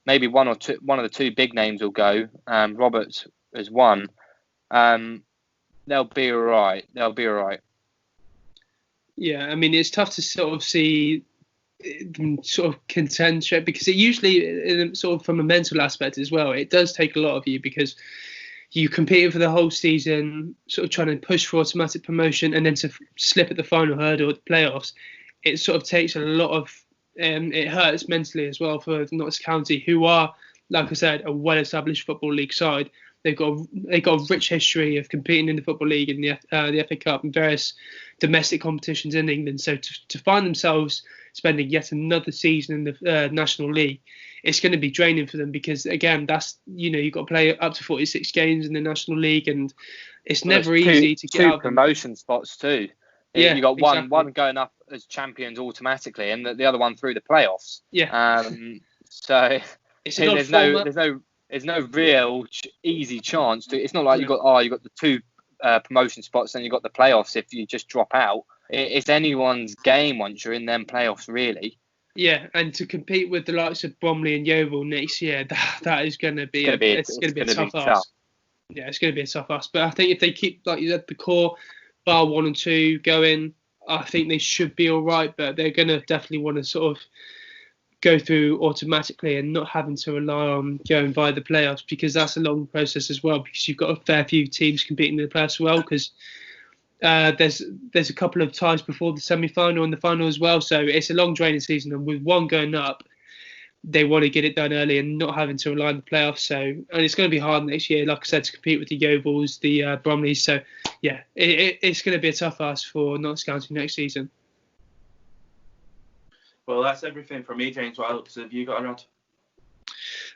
maybe one of the two big names will go. Roberts as one. They'll be all right. Yeah, I mean, it's tough to sort of see them sort of contend because it usually, sort of from a mental aspect as well, it does take a lot of you because you competing for the whole season, sort of trying to push for automatic promotion, and then to slip at the final hurdle at the playoffs, it sort of takes a lot of, it hurts mentally as well for Notts County, who are, like I said, a well-established Football League side. They've got a rich history of competing in the Football League and the FA Cup and various domestic competitions in England. So to find themselves spending yet another season in the National League, it's going to be draining for them because, again, that's, you've got to play up to 46 games in the National League, and it's never easy to get out. Two promotion spots too. Yeah, you got exactly. one going up as champions automatically, and the other one through the playoffs. Yeah. So there's no real easy chance to. It's not like you got the two promotion spots, then you've got the playoffs if you just drop out. It's anyone's game once you're in them playoffs, really. Yeah, and to compete with the likes of Bromley and Yeovil next year, that is going to be a tough ask. Yeah, it's going to be a tough ask. But I think if they keep, like you said, the core bar 1 and 2 going, I think they should be all right. But they're going to definitely want to sort of go through automatically and not having to rely on going via the playoffs, because that's a long process as well, because you've got a fair few teams competing in the playoffs as well, because there's a couple of ties before the semi-final and the final as well. So it's a long draining season, and with one going up, they want to get it done early and not having to rely on the playoffs. So, and it's going to be hard next year, like I said, to compete with the Yeovils, the Bromleys. So, yeah, it's going to be a tough ask for Notts County next season. Well, that's everything from me, James. What else have you got around?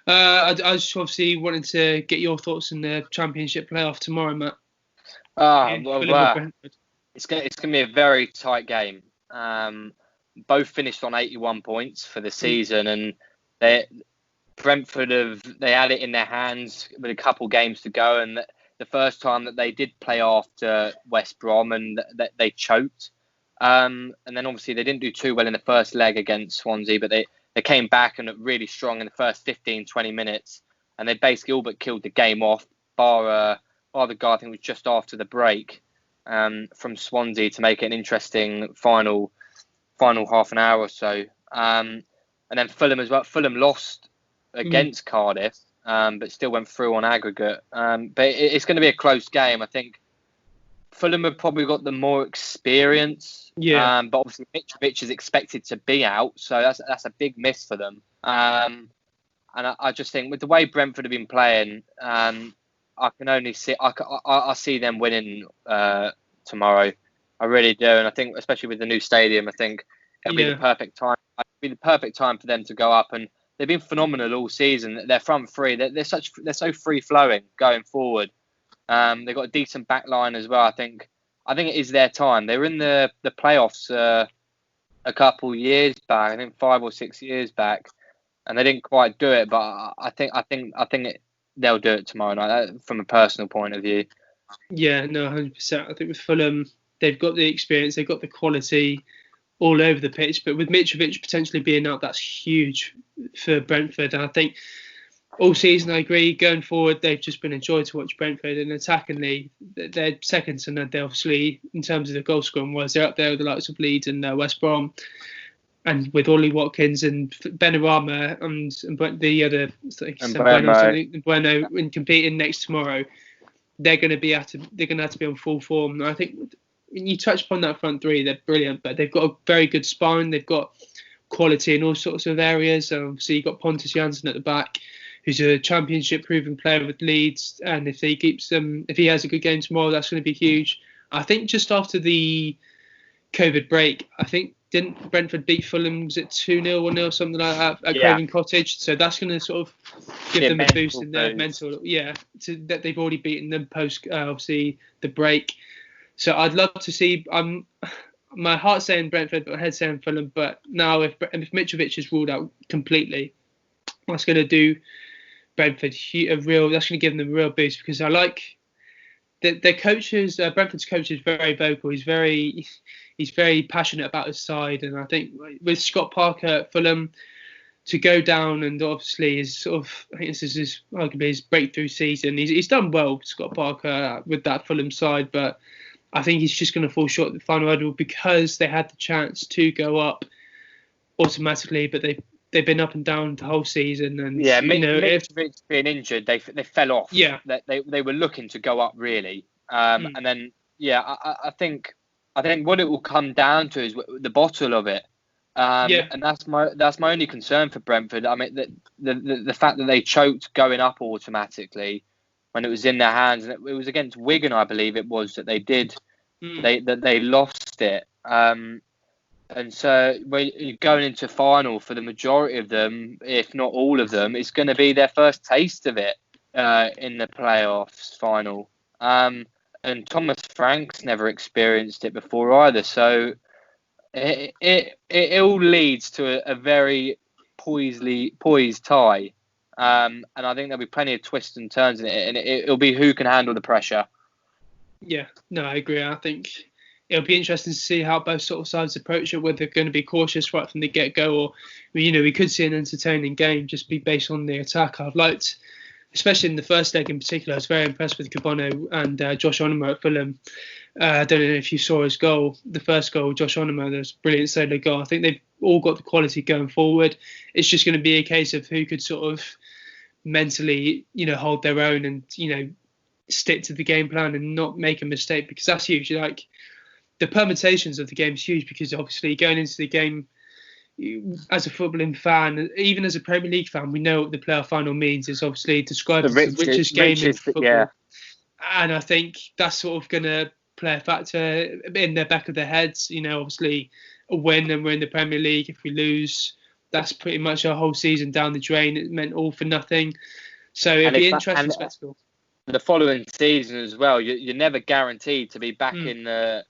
I just obviously wanted to get your thoughts on the Championship playoff tomorrow, Matt. It's going to be a very tight game. Both finished on 81 points for the season, and Brentford had it in their hands with a couple games to go, and the first time that they did play after West Brom, and they choked. And then obviously they didn't do too well in the first leg against Swansea, but they came back and looked really strong in the first 15, 20 minutes, and they basically all but killed the game off, bar the guy I think was just after the break from Swansea to make it an interesting final half an hour or so. And then Fulham as well. Fulham lost against Cardiff, but still went through on aggregate. But it's going to be a close game. I think Fulham have probably got the more experience. Yeah. But obviously Mitrovic is expected to be out, so that's a big miss for them. And I just think with the way Brentford have been playing, I can only see I see them winning tomorrow. I really do, and I think especially with the new stadium, I think it'll be the perfect time. It'll be the perfect time for them to go up, and they've been phenomenal all season. Their front three, they're so free flowing going forward. They've got a decent back line as well. I think it is their time. They were in the playoffs a couple years back. I think 5 or 6 years back, and they didn't quite do it. But I think they'll do it tomorrow night from a personal point of view. Yeah, no, 100%. I think with Fulham, they've got the experience, they've got the quality all over the pitch. But with Mitrovic potentially being out, that's huge for Brentford. And I think all season, I agree, going forward, they've just been a joy to watch Brentford. And attackingly, they're second to none. They obviously, in terms of the goal scoring, they're up there with the likes of Leeds and West Brom. And with Ollie Watkins and Benrahma and the other Bueno in competing next tomorrow, they're going to have to be on full form. And I think when you touch upon that front three, they're brilliant, but they've got a very good spine. They've got quality in all sorts of areas. So you've got Pontus Jansson at the back, who's a championship proven player with Leeds, and if he has a good game tomorrow, that's going to be huge. I think just after the COVID break, didn't Brentford beat Fulham? Was it 2-0 or 0, something like that at Craven Cottage? So that's going to sort of give them a boost in their mental. Yeah, that they've already beaten them post obviously the break. So I'd love to see. My heart's saying Brentford, but my head's saying Fulham. But now if Mitrovic is ruled out completely, that's going to do Brentford that's going to give them a real boost, because I like their coaches. Brentford's coach is very vocal. He's very passionate about his side, and I think with Scott Parker at Fulham to go down, and obviously I think this is arguably his breakthrough season. He's done well, Scott Parker, with that Fulham side, but I think he's just going to fall short at the final hurdle, because they had the chance to go up automatically, but they've been up and down the whole season. And Mitrovic being injured, they fell off. Yeah, they were looking to go up really, and then I think what it will come down to is the bottle of it, and that's my only concern for Brentford. I mean, the fact that they choked going up automatically when it was in their hands, and it was against Wigan, I believe it was, that they did they lost it. And so when you're going into final, for the majority of them, if not all of them, it's going to be their first taste of it in the playoffs final. And Thomas Frank's never experienced it before either. So it all leads to a very poised tie. And I think there'll be plenty of twists and turns in it. And it'll be who can handle the pressure. Yeah, no, I agree. I think it'll be interesting to see how both sort of sides approach it, whether they're going to be cautious right from the get-go, or we could see an entertaining game just be based on the attack. I've liked, especially in the first leg in particular, I was very impressed with Debono and Josh Onuma at Fulham. I don't know if you saw his goal, the first goal, Josh Onuma, there was a brilliant solo goal. I think they've all got the quality going forward. It's just going to be a case of who could sort of mentally, hold their own and, stick to the game plan and not make a mistake, because that's huge. Like, the permutations of the game is huge, because obviously going into the game as a footballing fan, even as a Premier League fan, we know what the playoff final means. It's obviously described as the richest game in football. Yeah. And I think that's sort of going to play a factor in the back of their heads. Obviously a win and we're in the Premier League. If we lose, that's pretty much our whole season down the drain. It meant all for nothing. So it'll be an interesting spectacle. The following season as well, you're never guaranteed to be back in the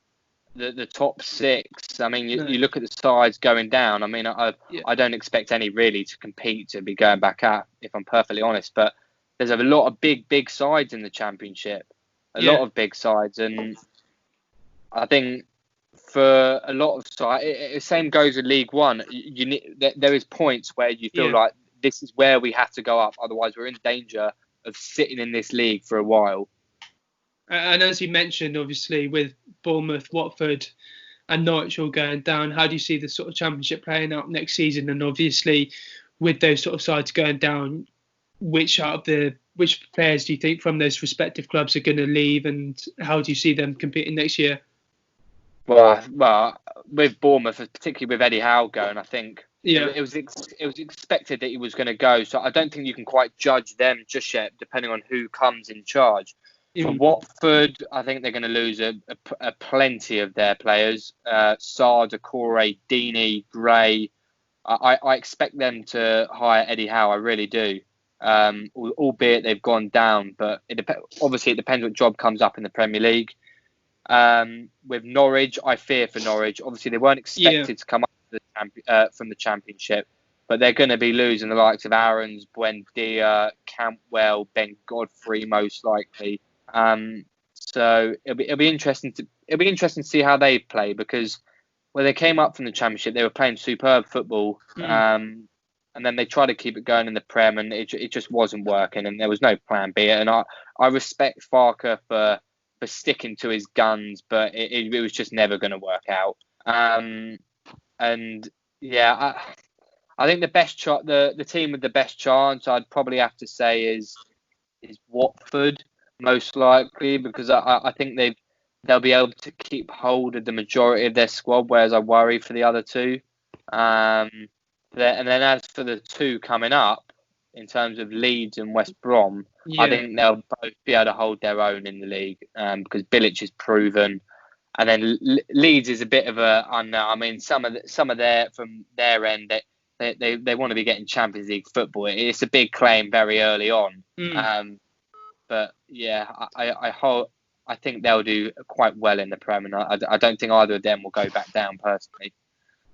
top six. I mean, you look at the sides going down. I mean, I don't expect any really to compete to be going back up, if I'm perfectly honest. But there's a lot of big sides in the Championship, a lot of big sides, and I think for a lot of sides, same goes with League One. There is points where you feel like this is where we have to go up, otherwise we're in danger of sitting in this league for a while. And as you mentioned, obviously, with Bournemouth, Watford and Norwich all going down, how do you see the sort of Championship playing out next season? And obviously, with those sort of sides going down, which players do you think from those respective clubs are going to leave, and how do you see them competing next year? Well, with Bournemouth, particularly with Eddie Howe going, I think it was expected that he was going to go. So I don't think you can quite judge them just yet, depending on who comes in charge. For Watford, I think they're going to lose a plenty of their players. Sarr, Decore, Deeney, Gray. I expect them to hire Eddie Howe. I really do. Albeit they've gone down, but obviously it depends what job comes up in the Premier League. With Norwich, I fear for Norwich. Obviously, they weren't expected to come up from the Championship, but they're going to be losing the likes of Aarons, Buendia, Campbell, Ben Godfrey, most likely. So it'll be interesting to see how they play, because when they came up from the Championship, they were playing superb football, and then they tried to keep it going in the Prem, and it just wasn't working, and there was no plan B. And I respect Farke for sticking to his guns, but it was just never going to work out. I think the team with the best chance, I'd probably have to say is Watford, most likely, because I think they'll be able to keep hold of the majority of their squad, whereas I worry for the other two. And then as for the two coming up, in terms of Leeds and West Brom, I think they'll both be able to hold their own in the league, because Bilic is proven, and then Leeds is a bit of a unknown. I mean, some of their from their end, they want to be getting Champions League football. It's a big claim very early on. But yeah, I think they'll do quite well in the Prem, and I don't think either of them will go back down personally.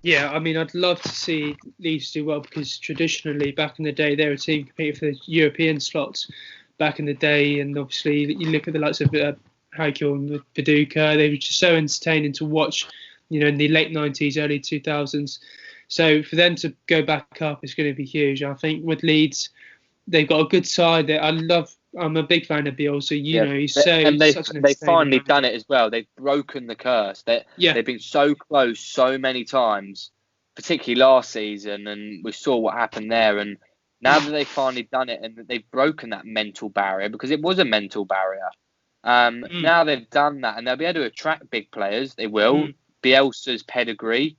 Yeah, I mean, I'd love to see Leeds do well, because traditionally, back in the day, they were a team competing for the European slots back in the day. And obviously, you look at the likes of Haikil and Viduka, they were just so entertaining to watch, in the late 90s, early 2000s. So for them to go back up is going to be huge. I think with Leeds, they've got a good side there. I'm a big fan of Bielsa. He's such an they've finally done it as well. They've broken the curse. They've been so close so many times, particularly last season, and we saw what happened there. And now that they've finally done it and they've broken that mental barrier, because it was a mental barrier. Now they've done that, and they'll be able to attract big players. They will. Bielsa's pedigree,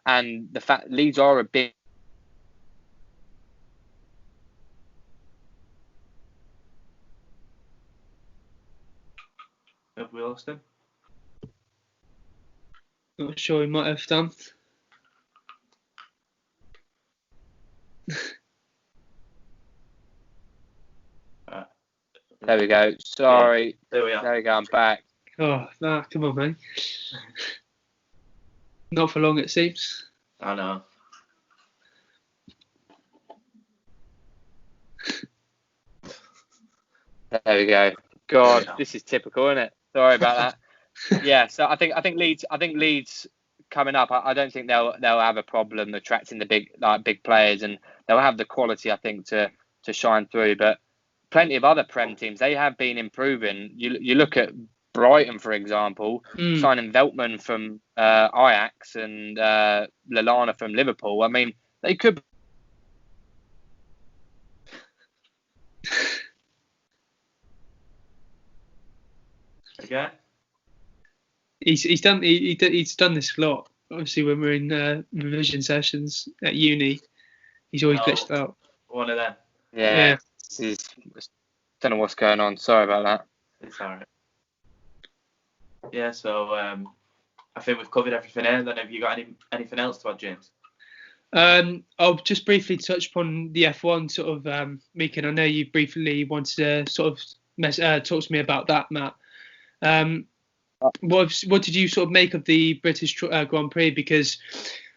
and the fact Leeds are a big. Have we lost him? Not sure, he might have done. There we go. Sorry. Yeah, there we are. There we go. I'm back. Oh, nah, come on, man. Not for long, it seems. I know. There we go. God, this is typical, isn't it? Sorry about that. Yeah, so I think Leeds coming up. I don't think they'll have a problem attracting the big players, and they'll have the quality, I think, to shine through. But plenty of other Prem teams, they have been improving. You look at Brighton, for example, signing Veltman from Ajax and Lallana from Liverpool. I mean, they could. Again? He's done this a lot. Obviously, when we're in revision sessions at uni, he's always glitched out. One of them. Yeah. Don't know what's going on. Sorry about that. It's alright. Yeah, so I think we've covered everything here. Then have you got anything else to add, James? I'll just briefly touch upon the F1 sort of, Meekin. I know you briefly wanted to sort of talk to me about that, Matt. What did you sort of make of the British Grand Prix? Because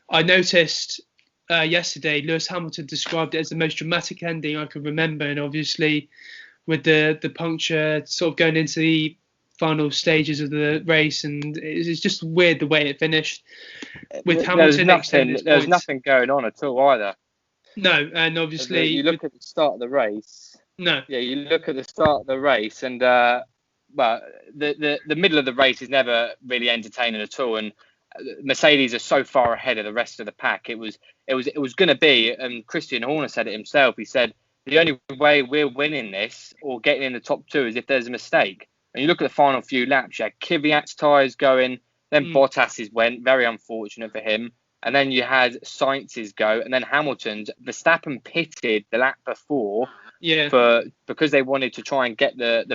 I noticed yesterday Lewis Hamilton described it as the most dramatic ending I could remember, and obviously with the puncture sort of going into the final stages of the race, and it's just weird the way it finished. With Hamilton extending, there's nothing going on at all either. No, and obviously you look at the start of the race. No. Yeah, you look at the start of the race, and well, the middle of the race is never really entertaining at all, and Mercedes are so far ahead of the rest of the pack. It was going to be, and Christian Horner said it himself. He said the only way we're winning this or getting in the top two is if there's a mistake. And you look at the final few laps, you had Kvyat's tyres going, then Bottas's went, very unfortunate for him. And then you had Sainz's go, and then Hamilton's. Verstappen pitted the lap before because they wanted to try and get the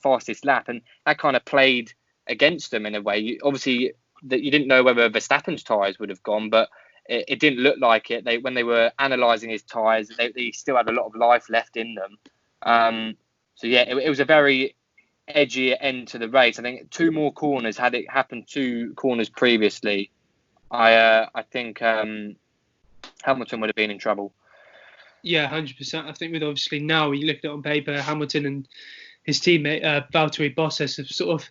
fastest lap, and that kind of played against them in a way. Obviously, that you didn't know whether Verstappen's tyres would have gone, but it didn't look like it. When they were analysing his tyres, they still had a lot of life left in them. So yeah, it was a very edgy end to the race. I think two more corners, had it happened 2 corners previously, I think Hamilton would have been in trouble. Yeah, 100%. I think with obviously now you look at it on paper, Hamilton and his teammate Valtteri Bottas have sort of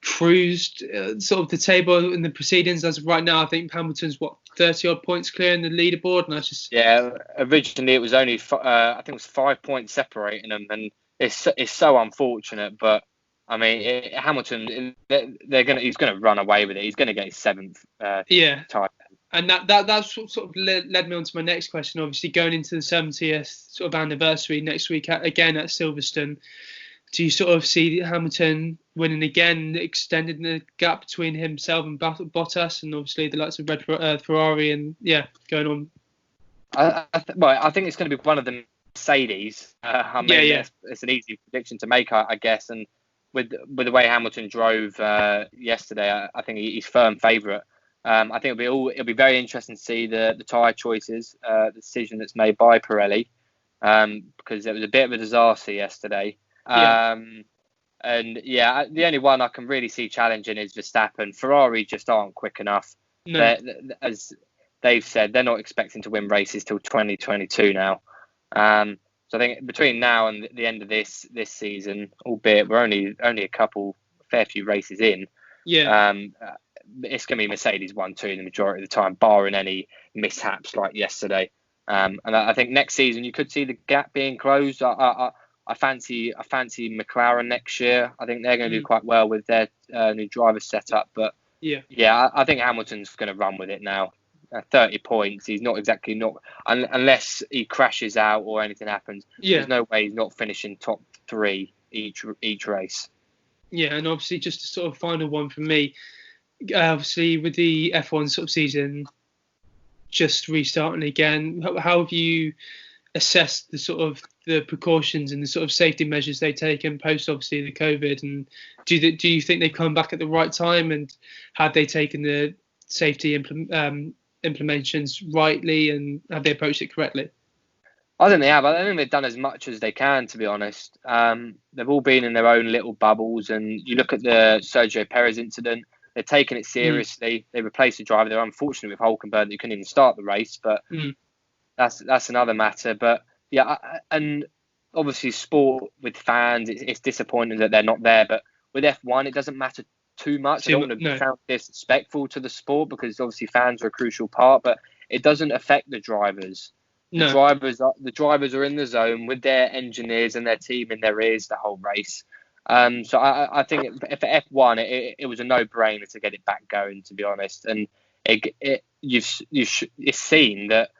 cruised sort of the table in the proceedings. As of right now, I think Hamilton's 30 odd points clear in the leaderboard, and that's just originally it was only I think it was 5 points separating them, and it's so unfortunate. But I mean, Hamilton, he's gonna run away with it. He's gonna get his 7th title. And that sort of led me on to my next question. Obviously, going into the 70th sort of anniversary next week again at Silverstone, do you sort of see Hamilton winning again, extending the gap between himself and Bottas, and obviously the likes of Ferrari, and going on? I think it's going to be one of the Mercedes. It's an easy prediction to make, I guess. And with the way Hamilton drove yesterday, I think he's firm favourite. I think it'll be very interesting to see the tyre choices, the decision that's made by Pirelli, because it was a bit of a disaster yesterday. The only one I can really see challenging is Verstappen. Ferrari just aren't quick enough. No. As they've said, they're not expecting to win races till 2022 now. So I think between now and the end of this season, albeit we're only a fair few races in, it's going to be Mercedes 1-2 the majority of the time, barring any mishaps like yesterday. And I think next season you could see the gap being closed. I fancy McLaren next year. I think they're going to do quite well with their new driver setup. But I think Hamilton's going to run with it now. 30 points. He's not unless he crashes out or anything happens. There's no way he's not finishing top 3 each race. Yeah, and obviously just a sort of final one from me. Obviously with the F1 sort of season just restarting again, how have you assessed the sort of the precautions and the sort of safety measures they've taken post obviously the COVID, and do you think they've come back at the right time, and have they taken the safety implementations rightly, and have they approached it correctly? I think they have. I think they've done as much as they can, to be honest. They've all been in their own little bubbles, and you look at the Sergio Perez incident, they're taking it seriously. They replaced the driver. They're unfortunate with Hülkenberg that you couldn't even start the race, but that's another matter. But and obviously sport with fans, it's disappointing that they're not there. But with F1, it doesn't matter too much. I don't want to sound disrespectful to the sport because obviously fans are a crucial part, but it doesn't affect the drivers. The drivers are in the zone with their engineers and their team in their ears the whole race. So I think for F1, it was a no-brainer to get it back going, to be honest. And it's seen that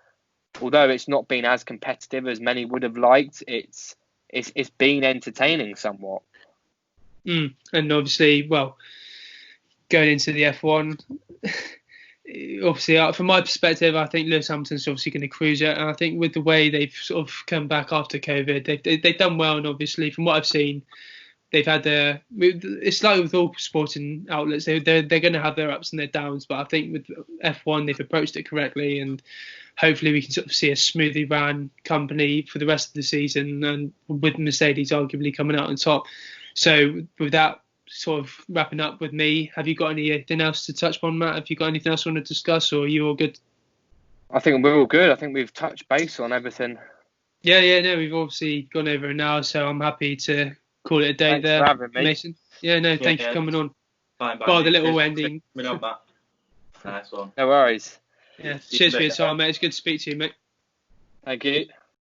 although it's not been as competitive as many would have liked, it's been entertaining somewhat. And obviously, well, going into the F1, obviously, from my perspective, I think Lewis Hamilton's obviously going to cruise it. And I think with the way they've sort of come back after COVID, they've done well. And obviously, from what I've seen, they've had it's like with all sporting outlets, they're going to have their ups and their downs. But I think with F1, they've approached it correctly. And hopefully we can sort of see a smoothly ran company for the rest of the season, and with Mercedes arguably coming out on top. So with that sort of wrapping up with me, have you got anything else to touch on, Matt? Have you got anything else you want to discuss, or are you all good? I think we're all good. I think we've touched base on everything. Yeah, we've obviously gone over an hour, so I'm happy to call it a day. Thanks there, for having me. Mason. Thank you for coming on. Bye. Bar the little ending. Nice one. No worries. Yeah, cheers for your time, mate. It's good to speak to you, mate. Thank you.